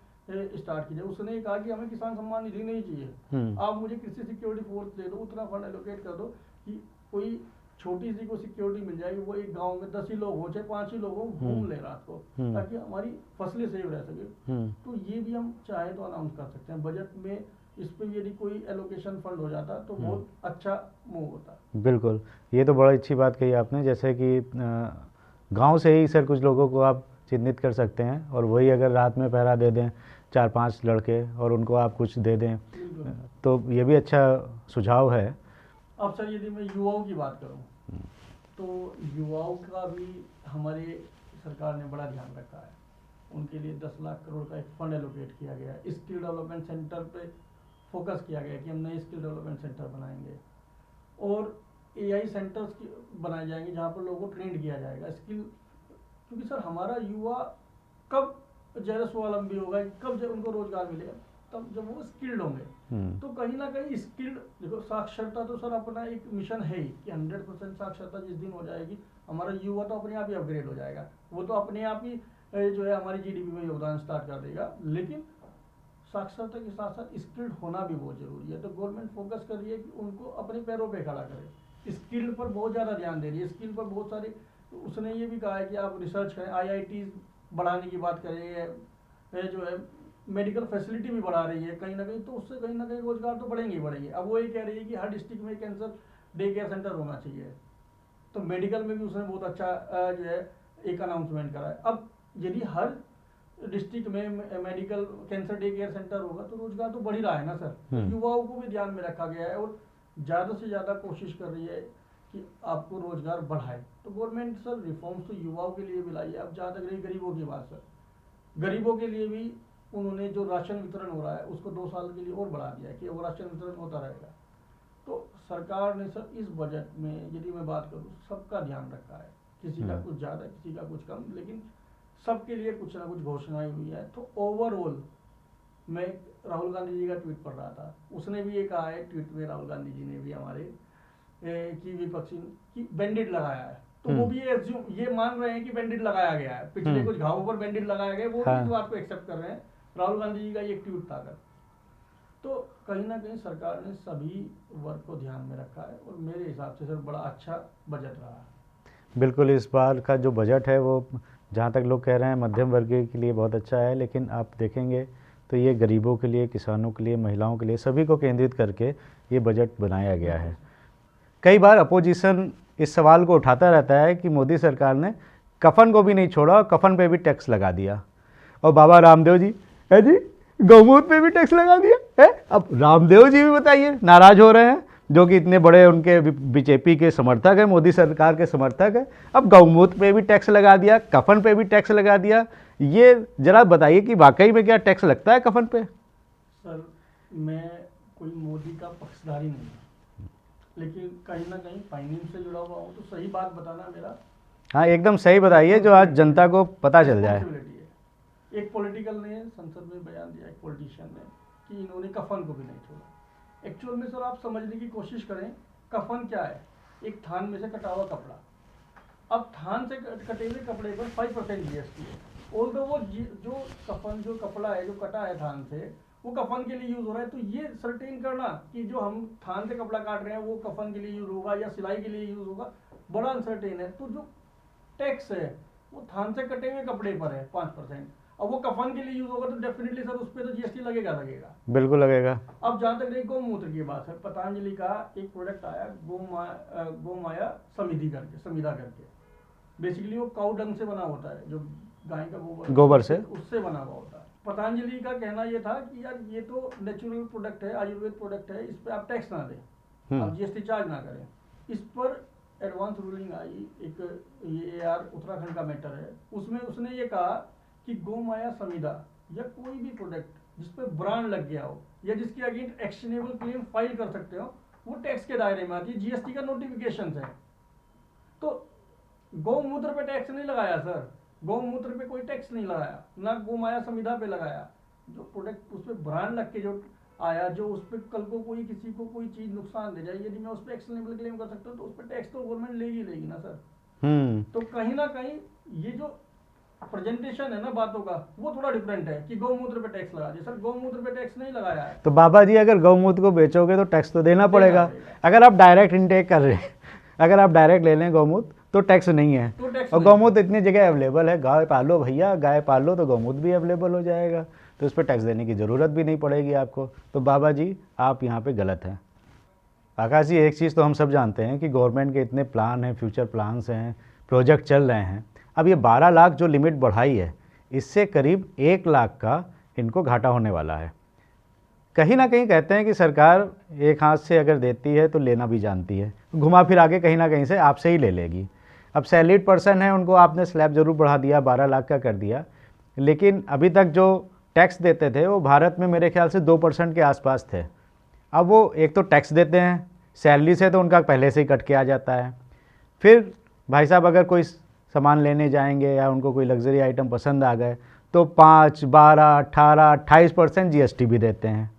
Speaker 1: स्टार्ट की जाए। उसने कहा कि हमें किसान सम्मान निधि नहीं चाहिए, आप मुझे कृषि सिक्योरिटी फोर्स दे दो, उतना फंड एलोकेट कर दो कि कोई छोटी सी को सिक्योरिटी मिल जाएगी। वो एक गांव में 10 ही लोग हो, चाहे 5 ही लोग हो, घूम ले रात को, ताकि हमारी फसलें सेव रह सके। तो ये भी हम चाहे तो अनाउंस कर सकते हैं बजट में। इस पे यदि कोई एलोकेशन फंड हो जाता तो बहुत अच्छा मूव होता।
Speaker 2: बिल्कुल, ये तो बड़ी अच्छी बात कही आपने। जैसे कि गांव से ही सर कुछ लोगों को आप चिन्हित कर सकते हैं, और वही अगर रात में पहरा दे दें 4-5 लड़के, और उनको आप कुछ दे दें, तो ये भी अच्छा सुझाव है।
Speaker 1: अब सर यदि मैं युवाओं की बात करूं, तो युवाओं का भी हमारे सरकार ने बड़ा ध्यान रखा है। उनके लिए 10 लाख करोड़ का एक फंड एलोकेट किया गया है। स्किल डेवलपमेंट सेंटर पे फोकस किया गया कि हम नए स्किल डेवलपमेंट सेंटर बनाएंगे, और AI सेंटर्स बनाए जाएंगे जहाँ पर लोगों को ट्रेंड किया जाएगा स्किल। क्योंकि सर हमारा युवा कब ज़्यादा स्वावलंबी होगा, कब जब उनको रोजगार मिलेगा, तब जब वो स्किल्ड होंगे। तो कहीं ना कहीं स्किल्ड, देखो साक्षरता तो सर अपना एक मिशन है ही कि 100% साक्षरता जिस दिन हो जाएगी, हमारा युवा तो अपने आप ही अपग्रेड हो जाएगा, वो तो अपने आप ही जो है हमारी GDP में योगदान स्टार्ट कर देगा। लेकिन साक्षरता के साथ साथ स्किल्ड होना भी बहुत जरूरी है। तो गवर्नमेंट फोकस कर रही है कि उनको अपने पैरों पे खड़ा करे, स्किल्ड पर बहुत ज़्यादा ध्यान दे रही है। स्किल पर बहुत सारे, उसने ये भी कहा है कि आप रिसर्च करें, IIT बढ़ाने की बात कर रही है, जो है मेडिकल फैसिलिटी भी बढ़ा रही है कहीं ना कहीं। तो उससे कहीं ना कहीं रोजगार तो बढ़ेंगे ही बढ़ेंगे। अब वो ये कह रही है कि हर डिस्ट्रिक्ट में कैंसर डे केयर सेंटर होना चाहिए, तो मेडिकल में भी उसने बहुत अच्छा जो है एक अनाउंसमेंट करा है। अब यदि हर डिस्ट्रिक्ट में medical cancer day care centre होगा तो रोजगार तो बढ़ ही रहा है ना सर। तो युवाओं को भी ध्यान में रखा गया है, और ज़्यादा से ज़्यादा कोशिश कर रही है कि आपको रोजगार बढ़ाए। तो गवर्नमेंट सर रिफॉर्म्स तो युवाओं के लिए भी लाई है। अब जहाँ तक रही गरीबों की बात, सर गरीबों के लिए भी उन्होंने जो राशन वितरण हो रहा है उसको 2 साल के लिए और बढ़ा दिया है कि वो राशन वितरण होता रहेगा। तो सरकार ने सर इस बजट में यदि मैं बात करूँ सबका ध्यान रखा है, किसी का कुछ ज़्यादा किसी का कुछ कम, लेकिन सबके लिए कुछ ना कुछ घोषणाएं हुई है। तो ओवरऑल मैं राहुल गांधी जी का ट्वीट पढ़ रहा था, उसने भी ये कहा है ट्वीट में, राहुल गांधी जी ने भी हमारे कि विपक्षी की बैंडेड लगाया है, तो वो भी ये मान रहे हैं कि बैंडेड लगाया गया है, पिछले कुछ घावों पर बैंडेड लगाया गया, वो भी इस बात को एक्सेप्ट कर रहे हैं। राहुल गांधी जी का ये ट्वीट था कर, तो कहीं ना कहीं सरकार ने सभी वर्ग को ध्यान में रखा है और मेरे हिसाब से सर बड़ा अच्छा बजट रहा है।
Speaker 2: बिल्कुल, इस बार का जो बजट है वो जहाँ तक लोग कह रहे हैं मध्यम वर्ग के लिए बहुत अच्छा है, लेकिन आप देखेंगे तो ये गरीबों के लिए, किसानों के लिए, महिलाओं के लिए, सभी को केंद्रित करके ये बजट बनाया गया है। कई बार अपोजिशन इस सवाल को उठाता रहता है कि मोदी सरकार ने कफन को भी नहीं छोड़ा और कफन पे भी टैक्स लगा दिया। और बाबा रामदेव जी, है जी, गौमूत्र पे भी टैक्स लगा दिया है। अब रामदेव जी भी बताइए, नाराज हो रहे हैं, जो कि इतने बड़े उनके बीजेपी के समर्थक है, मोदी सरकार के समर्थक है। अब गौमूत्र पे भी टैक्स लगा दिया, कफन पे भी टैक्स लगा दिया। ये जरा बताइए कि वाकई में क्या टैक्स लगता है कफन पे?
Speaker 1: सर मैं कोई मोदी का पक्षधारी नहीं हूँ, लेकिन कहीं ना कहीं फाइनेंस से जुड़ा हुआ हूँ, तो सही बात बताना मेरा,
Speaker 2: हाँ एकदम सही बताइए जो आज जनता को पता चल जाए।
Speaker 1: रिस्पॉन्सिबिलिटी है। एक पॉलिटिकल ने संसद में बयान दिया, एक पॉलिटिशियन ने, कि इन्होंने कफन को भी नहीं छोड़ा। एक्चुअल में सर आप समझने की कोशिश करें, कफन क्या है? एक थान में से कटा हुआ कपड़ा। अब थान से कटे हुए कपड़े पर 5% GST है। ऑल्दो वो जो कफन, जो कपड़ा है जो कटा है थान से, वो कफन के लिए यूज हो रहा है, तो ये सर्टेन करना कि जो हम थान से कपड़ा काट रहे हैं वो कफन के लिए यूज होगा या सिलाई के लिए यूज होगा, बड़ा अनसर्टेन है। तो जो टैक्स है वो थान से कटे हुए कपड़े पर है 5%, अब वो कफन के लिए यूज होगा तो डेफिनेटली सर उस पर तो GST लगेगा।
Speaker 2: बिल्कुल लगेगा।
Speaker 1: अब जहाँ तक रही गौमूत्र की बात है, पतंजलि का एक प्रोडक्ट आया गोमाया समिधा करके, बेसिकली वो काउ डंग से बना होता है, जो गाय का गोबर
Speaker 2: से
Speaker 1: उससे बना हुआ होता है। पतंजलि का कहना ये था कि यार ये तो नेचुरल प्रोडक्ट है, आयुर्वेद प्रोडक्ट है, इस पर आप टैक्स ना दें, आप GST चार्ज ना करें। इस पर एडवांस रूलिंग आई, एक ये AR उत्तराखंड का मैटर है, उसमें उसने ये कहा कि गोमाया समिधा या कोई भी प्रोडक्ट जिस पर ब्रांड लग गया हो या जिसके अगेंस्ट एक्शनेबल क्लेम फाइल कर सकते हो, वो टैक्स के दायरे में आती है। GST का नोटिफिकेशन है। तो गौमूत्र पे टैक्स नहीं लगाया सर, गौमूत्र पे कोई टैक्स नहीं लगाया, ना गोमाया संविधा पे लगाया। जो प्रोडक्ट उस पर ब्रांड लग के जो आया, जो उस पर कल को कोई किसी को कोई चीज नुकसान दे जाए, यदि मैं उस पर एक्शनेबल क्लेम कर सकता हूँ तो उस पर टैक्स तो गवर्नमेंट लेगी ना सर। तो कहीं ना कहीं ये जो प्रेजेंटेशन है ना बातों का, वो थोड़ा डिफरेंट है कि गौमूत्र पे टैक्स लगा दिया। सर गौमूत्र पे टैक्स नहीं लगाया है।
Speaker 2: तो बाबा जी अगर गौमूत्र को बेचोगे तो टैक्स तो देना पड़ेगा। अगर आप डायरेक्ट इनटेक कर रहे हैं, अगर आप डायरेक्ट ले लें गौमूत्र तो टैक्स नहीं है। और गौमूत्र इतनी जगह अवेलेबल है, गाय पालो भैया, गाय पालो तो गौमूत्र भी अवेलेबल हो जाएगा, तो उस पर टैक्स देने की ज़रूरत भी नहीं पड़ेगी आपको। तो बाबा जी आप यहाँ पे गलत हैं। आकाश जी एक चीज़ तो हम सब जानते हैं कि गवर्नमेंट के इतने प्लान हैं, फ्यूचर प्लान्स हैं, प्रोजेक्ट चल रहे हैं। अब ये 12 लाख जो लिमिट बढ़ाई है, इससे करीब 1 लाख का इनको घाटा होने वाला है। कहीं ना कहीं कहते हैं कि सरकार एक हाथ से अगर देती है तो लेना भी जानती है, घुमा फिर आगे कहीं ना कहीं से आपसे ही ले लेगी। अब सैलरीड पर्सन है, उनको आपने स्लैब ज़रूर बढ़ा दिया, 12 लाख का कर दिया, लेकिन अभी तक जो टैक्स देते थे वो भारत में मेरे ख्याल से 2% के आसपास थे। अब वो एक तो टैक्स देते हैं, सैलरी से तो उनका पहले से ही कट के आ जाता है। फिर भाई साहब अगर कोई सामान लेने जाएंगे या उनको कोई लग्जरी आइटम पसंद आ गए तो 5, 12, 18, 28% GST भी देते हैं।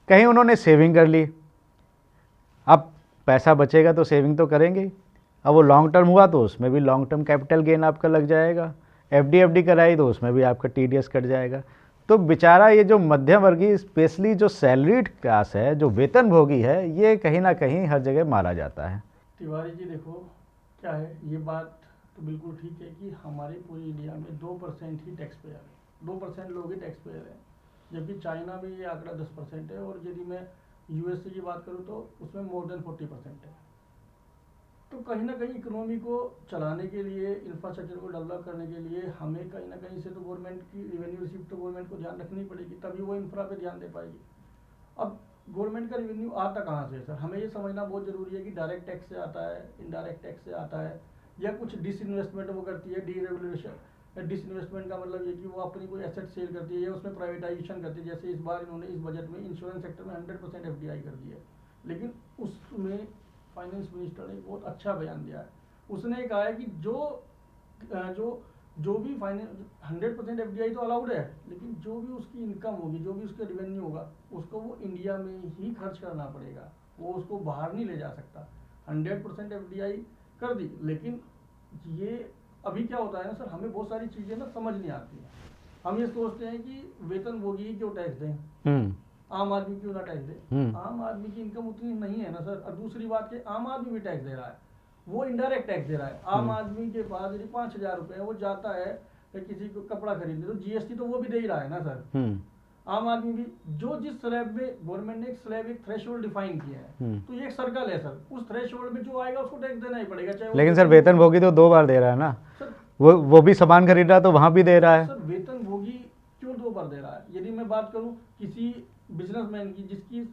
Speaker 2: कहीं उन्होंने सेविंग कर ली, अब पैसा बचेगा तो सेविंग तो करेंगे। अब वो लॉन्ग टर्म हुआ तो उसमें भी लॉन्ग टर्म कैपिटल गेन आपका लग जाएगा। FD कराई तो उसमें भी आपका TDS कट जाएगा। तो बेचारा ये जो मध्यम वर्गीय, स्पेशली जो सैलरीड क्लास है, जो वेतनभोगी है, ये कहीं ना कहीं हर जगह मारा जाता है।
Speaker 1: तिवारी जी देखो क्या है, ये बात तो बिल्कुल ठीक है कि हमारे पूरे इंडिया में 2% ही टैक्स पेयर है, 2% लोग ही टैक्स पेयर हैं, जबकि चाइना में ये आंकड़ा 10% है, और यदि मैं USA की बात करूँ तो उसमें मोर देन 40% है। तो कहीं ना कहीं इकोनॉमी को चलाने के लिए, इंफ्रास्ट्रक्चर को डेवलप करने के लिए हमें कहीं ना कहीं से तो गवर्नमेंट की रेवेन्यू रिसीप्ट तो गवर्नमेंट को ध्यान रखनी पड़ेगी, तभी वो इंफ्रा पे ध्यान दे पाएगी। अब गवर्नमेंट का रेवेन्यू आता कहाँ से सर, हमें ये समझना बहुत ज़रूरी है कि डायरेक्ट टैक्स से आता है, इनडायरेक्ट टैक्स से आता है, या कुछ डिसइन्वेस्टमेंट वो करती है, डीरेगुलेशन। डिसइन्वेस्टमेंट का मतलब ये कि वो अपनी कोई एसेट सेल करती है या उसमें प्राइवेटाइजेशन करती है। जैसे इस बार इन्होंने इस बजट में इंश्योरेंस सेक्टर में 100% FDI कर दी है, लेकिन उसमें फाइनेंस मिनिस्टर ने बहुत अच्छा बयान दिया है। उसने कहा है कि जो भी फाइनेंस 100% एफडीआई तो अलाउड है, लेकिन जो भी उसकी इनकम होगी, जो भी उसका रेवेन्यू होगा, उसको वो इंडिया में ही खर्च करना पड़ेगा, वो उसको बाहर नहीं ले जा सकता। 100% एफडीआई कर दी, लेकिन ये अभी क्या होता है ना सर, हमें बहुत सारी चीज़ें ना समझ नहीं आती हैं। हम ये सोचते हैं कि वेतनभोगी क्यों टैक्स दें, आम आदमी क्यों ना टैक्स दे। आम आदमी की इनकम उतनी नहीं है ना सर। और दूसरी बात कि आम आदमी भी टैक्स दे रहा है, वो इनडायरेक्ट टैक्स दे रहा है। आम आदमी के पास यदि 5,000 रुपये वो जाता है किसी को कपड़ा खरीदने, तो जीएसटी तो वो भी दे ही रहा है ना सर। आम आदमी भी जो जिस स्लैब में गवर्नमेंट ने एक थ्रेशोल्ड डिफाइन किया है, तो ये एक सर्कल है सर, उस थ्रेशोल्ड में जो आएगा उसको टैक्स देना ही पड़ेगा, चाहे।
Speaker 2: लेकिन सर वेतनभोगी तो 2 बार दे रहा है ना सर, वो भी सामान खरीद रहा है तो वहां भी दे रहा है
Speaker 1: सर। वेतनभोगी क्यों 2 बार दे रहा है? यदि मैं बात करूं किसी बिजनेसमैन की जिसकी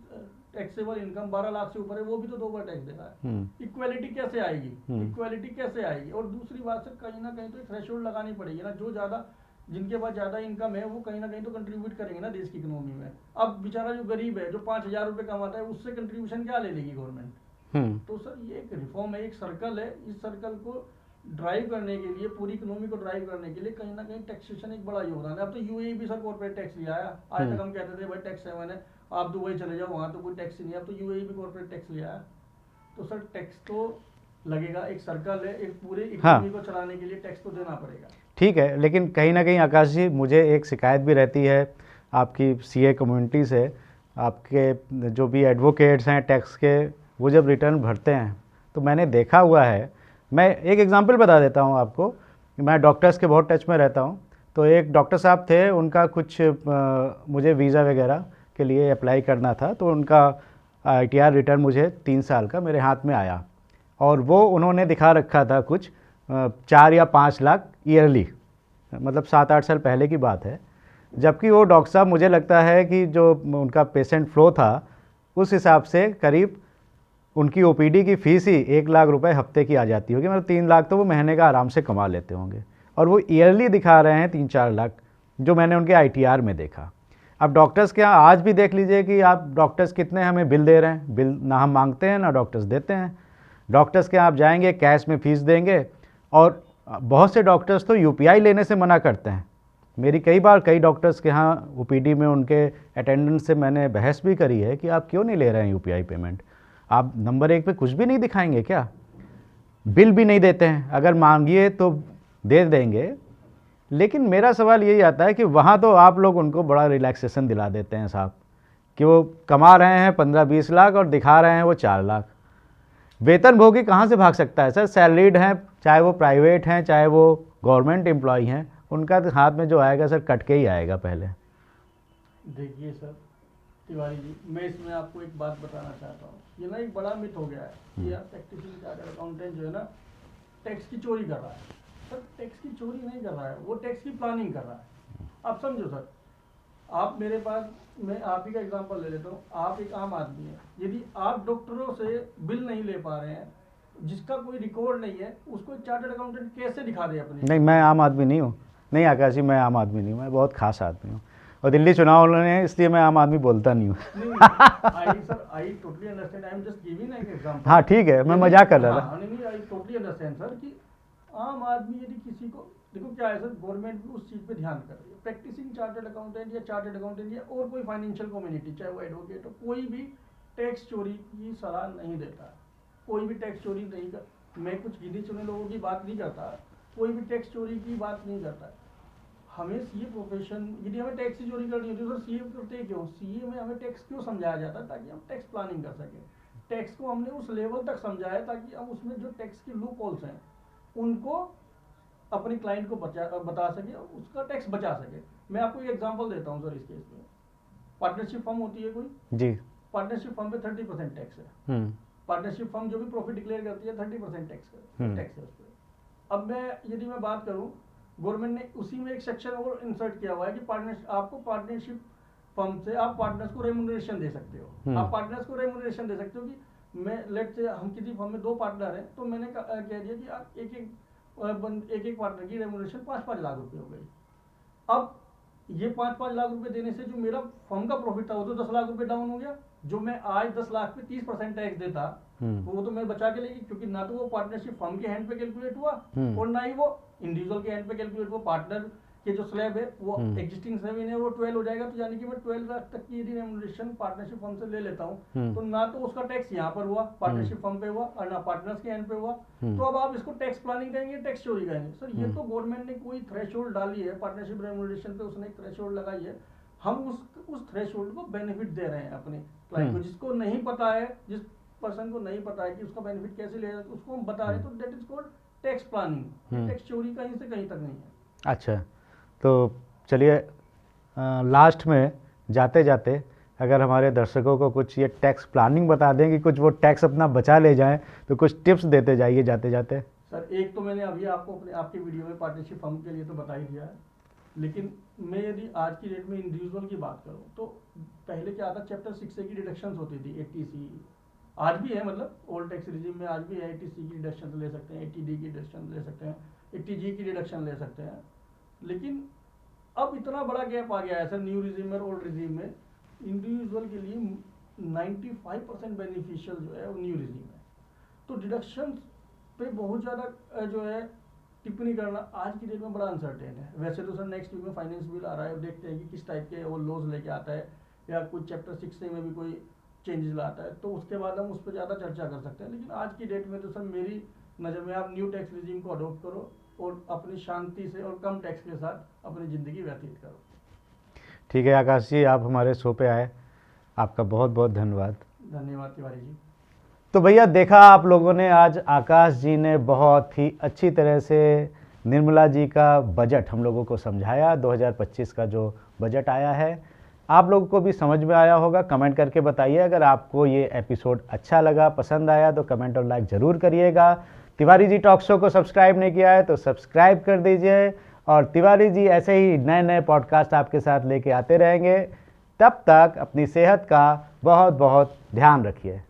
Speaker 1: टैक्सेबल इनकम 12 लाख से ऊपर है, वो भी तो 2 बार टैक्स दे रहा है। इक्वालिटी कैसे आएगी? इक्वालिटी कैसे आएगी? और दूसरी बात सर, कहीं ना कहीं तो थ्रेशोल्ड लगानी पड़ेगी ना। जो ज्यादा, जिनके पास ज्यादा इनकम है, वो कहीं ना कहीं तो कंट्रीब्यूट करेंगे ना देश की इकोनॉमी में। अब बेचारा जो गरीब है, जो 5,000 रुपये कमाता है, उससे कंट्रीब्यूशन क्या ले लेगी गवर्नमेंट? तो सर ये एक रिफॉर्म है, एक सर्कल है। इस सर्कल को ड्राइव करने के लिए, पूरी इकोनॉमी को ड्राइव करने के लिए कहीं ना कहीं टैक्सेशन एक बड़ा योगदान है। अब तो यूएई भी सर कॉर्पोरेट टैक्स लिया है। आज तक हम कहते थे भाई टैक्स 7 है, आप दुबई चले जाओ, वहाँ तो कोई टैक्स नहीं है। अब तो यूएई भी कॉर्पोरेट टैक्स लिया है। तो सर टैक्स तो लगेगा, एक सर्कल है, एक पूरे इकोनॉमी को चलाने के लिए टैक्स तो देना पड़ेगा।
Speaker 2: ठीक है, लेकिन कहीं ना कहीं आकाश जी, मुझे एक शिकायत भी रहती है आपकी सीए कम्युनिटी से। आपके जो भी एडवोकेट्स हैं टैक्स के, वो जब रिटर्न भरते हैं तो मैंने देखा हुआ है। मैं एक एग्जांपल बता देता हूं आपको। मैं डॉक्टर्स के बहुत टच में रहता हूं। तो एक डॉक्टर साहब थे, उनका कुछ मुझे वीज़ा वगैरह के लिए अप्लाई करना था, तो उनका ITR रिटर्न मुझे 3 साल का मेरे हाथ में आया, और वो उन्होंने दिखा रखा था कुछ 4 या 5 लाख ईयरली, मतलब 7-8 साल पहले की बात है। जबकि वो डॉक्टर साहब, मुझे लगता है कि जो उनका पेशेंट फ्लो था उस हिसाब से करीब उनकी OPD की फ़ीस ही 1 लाख रुपए हफ्ते की आ जाती होगी, मतलब 3 लाख तो वो महीने का आराम से कमा लेते होंगे, और वो ईयरली दिखा रहे हैं 3-4 लाख, जो मैंने उनके ITR में देखा। अब डॉक्टर्स के यहाँ आज भी देख लीजिए कि आप डॉक्टर्स कितने हमें बिल दे रहे हैं। बिल ना हम मांगते हैं ना डॉक्टर्स देते हैं। डॉक्टर्स के यहाँ आप जाएंगे, कैश में फ़ीस देंगे, और बहुत से डॉक्टर्स तो UPI लेने से मना करते हैं। मेरी कई बार कई डॉक्टर्स के यहाँ OPD में उनके अटेंडेंस से मैंने बहस भी करी है कि आप क्यों नहीं ले रहे हैं UPI पेमेंट, आप नंबर 1 पे कुछ भी नहीं दिखाएंगे क्या? बिल भी नहीं देते हैं, अगर मांगिए तो दे देंगे। लेकिन मेरा सवाल यही आता है कि वहाँ तो आप लोग उनको बड़ा रिलैक्सेशन दिला देते हैं साहब, कि वो कमा रहे हैं 15-20 लाख और दिखा रहे हैं वो 4 लाख। वेतनभोगी कहाँ से भाग सकता है सर? सैलरीड हैं, चाहे वो प्राइवेट हैं चाहे वो गवर्नमेंट एम्प्लॉई हैं, उनका तो हाथ में जो आएगा सर कट के ही आएगा पहले।
Speaker 1: देखिए सर तिवारी जी, मैं इसमें आपको एक बात बताना चाहता हूँ। ये ना एक बड़ा मिथ हो गया है कि यार प्रैक्टिसिंग चार्टर्ड अकाउंटेंट जो है ना, टैक्स की चोरी कर रहा है। सर टैक्स की चोरी नहीं कर रहा है, वो टैक्स की प्लानिंग कर रहा है। आप समझो सर, आप मेरे पास, मैं आप ही का एग्जांपल ले लेता हूँ। आप एक आम आदमी है, यदि आप डॉक्टरों से बिल नहीं ले पा रहे हैं, जिसका कोई रिकॉर्ड नहीं है, उसको एक चार्टर्ड अकाउंटेंट कैसे दिखा दे अपने?
Speaker 2: नहीं, मैं आम आदमी नहीं हूँ। नहीं आकाश जी, मैं आम आदमी नहीं हूँ, मैं बहुत खास आदमी हूँ, और दिल्ली चुनाव लड़े हैं इसलिए मैं आम आदमी बोलता नहीं हूँ।
Speaker 1: I totally understand, I am just giving an example.
Speaker 2: हाँ ठीक है, मैं मजाक कर रहा था।
Speaker 1: नहीं, आई टोटली अंडरस्टैंड सर कि आम आदमी यदि किसी को, देखो क्या है सर, गवर्नमेंट भी उस चीज़ पे ध्यान कर रही है। प्रैक्टिसिंग चार्टर्ड अकाउंटेंट या चार्टर्ड अकाउंटेंट या और कोई फाइनेंशियल कम्युनिटी, चाहे वो एडवोकेट हो, कोई भी टैक्स चोरी की सलाह नहीं देता है। कोई भी टैक्स चोरी नहीं कर, मैं कुछ गिने चुने लोगों की बात नहीं करता, कोई भी टैक्स चोरी की बात नहीं करता है। हमें सीए प्रोफेशन, यदि हमें टैक्स की चोरी करनी होती है तो सीए करते क्यों? सीए में हमें टैक्स क्यों समझाया जाता है? ताकि हम टैक्स प्लानिंग कर सकें। टैक्स को हमने उस लेवल तक समझाया ताकि हम उसमें जो टैक्स के लूप होल्स हैं उनको अपने क्लाइंट को बता सके, उसका टैक्स बचा सके। मैं आपको एक एग्जांपल देता हूँ सर। इस केस में पार्टनरशिप फर्म होती है कोई
Speaker 2: जी,
Speaker 1: पार्टनरशिप फर्म पे 30% टैक्स है। पार्टनरशिप फर्म जो भी प्रॉफिट डिक्लेयर करती है 30% टैक्स है उस पर। अब मैं यदि मैं बात करूँ, गवर्नमेंट ने उसी में एक सेक्शन और इंसर्ट किया हुआ है कि आपको पार्टनरशिप फर्म से आप पार्टनर्स को रेम्यूनरेशन दे सकते हो। आप पार्टनर्स को रेम्यूनरेशन दे सकते हो कि मैं लेट से हम किसी फर्म में 2 पार्टनर हैं, तो मैंने कह दिया कि आप एक एक पार्टनर की रेम्यूनरेशन 5-5 लाख रुपए हो गई। अब ये 5-5 लाख रुपए देने से जो मेरा फर्म का प्रॉफिट था वो तो 10 लाख रुपए डाउन हो गया। जो मैं आज 10 लाख पे 30% टैक्स देता वो तो मैं बचा के लेगी, क्योंकि ना तो वो पार्टनरशिप फर्म के हैंड पे कैलकुलेट हुआ और ना ही वो इंडिविजुअल के हैंड पे कैलकुलेट हुआ। पार्टनर के जो स्लैब है वो एग्जिस्टिंग स्लैब है वो 12 हो जाएगा, तो यानी कि मैं 12 लाख तक की यदि रेम्युनरेशन पार्टनरशिप फर्म से ले लेता हूँ तो ना तो उसका टैक्स यहाँ पर हुआ पार्टनरशिप फर्म पे हुआ और ना पार्टनर्स के हैंड पे हुआ। तो अब आप इसको टैक्स प्लानिंग कहेंगे, टैक्स चोरी कहेंगे। सर ये तो गवर्नमेंट ने कोई थ्रेशोल्ड डाली है पार्टनरशिप रेम्युनरेशन पे, उसने एक थ्रेशोल्ड लगाई है, हम उस थ्रेशोल्ड को बेनिफिट दे रहे हैं अपने क्लाइंट को। जिसको नहीं पता है, जिस पर्सन को नहीं पता है कि उसका बेनिफिट कैसे लिया जाए उसको हम बता रहे हैं, तो that is called tax planning. Tax चोरी कहीं से कहीं तक नहीं है।
Speaker 2: अच्छा, तो चलिए लास्ट में जाते जाते अगर हमारे दर्शकों को कुछ ये टैक्स प्लानिंग बता दें कि कुछ वो टैक्स अपना बचा ले जाएं, तो कुछ टिप्स देते जाइए जाते जाते।
Speaker 1: सर एक तो मैंने अभी आपको आपके वीडियो में पार्टनरशिप फर्म के लिए तो बता ही दिया है, लेकिन मैं यदि आज की डेट में इंडिविजुअल की बात करूं तो पहले क्या था, चैप्टर 6A की डिडक्शंस होती थी 80C, आज भी है, मतलब ओल्ड टैक्स रिजीम में आज भी है 80C की डिडक्शन ले सकते हैं, 80D की डिडक्शन ले सकते हैं, 80G की डिडक्शन ले सकते हैं। लेकिन अब इतना बड़ा गैप आ गया है सर न्यू रिजीम और ओल्ड रिजीम में, इंडिविजुअल के लिए 95% बेनिफिशियल जो है वो न्यू रिजीम है। तो डिडक्शन पे बहुत ज़्यादा जो है टिप्पणी करना आज की डेट में बड़ा अनसर्टेन है। वैसे तो सर नेक्स्ट वीक में फाइनेंस बिल आ रहा है, देखते हैं कि किस टाइप के वो लॉज लेके आता है या कुछ चैप्टर 6A में भी कोई चेंजेस लाता है, तो उसके बाद हम उस पर ज़्यादा चर्चा कर सकते हैं। लेकिन आज की डेट में तो सर मेरी नज़र में आप न्यू टैक्स रिजीम को अडोप्ट करो और अपनी शांति से और कम टैक्स के साथ अपनी ज़िंदगी व्यतीत करो।
Speaker 2: ठीक है आकाश जी, आप हमारे शो पे आए, आपका बहुत बहुत धन्यवाद।
Speaker 1: धन्यवाद तिवारी जी।
Speaker 2: तो भैया देखा आप लोगों ने, आज आकाश जी ने बहुत ही अच्छी तरह से निर्मला जी का बजट हम लोगों को समझाया। 2025 का जो बजट आया है आप लोगों को भी समझ में आया होगा। कमेंट करके बताइए अगर आपको ये एपिसोड अच्छा लगा, पसंद आया तो कमेंट और लाइक ज़रूर करिएगा। तिवारी जी टॉक शो को सब्सक्राइब नहीं किया है तो सब्सक्राइब कर दीजिए, और तिवारी जी ऐसे ही नए नए पॉडकास्ट आपके साथ लेके आते रहेंगे। तब तक अपनी सेहत का बहुत बहुत ध्यान रखिए।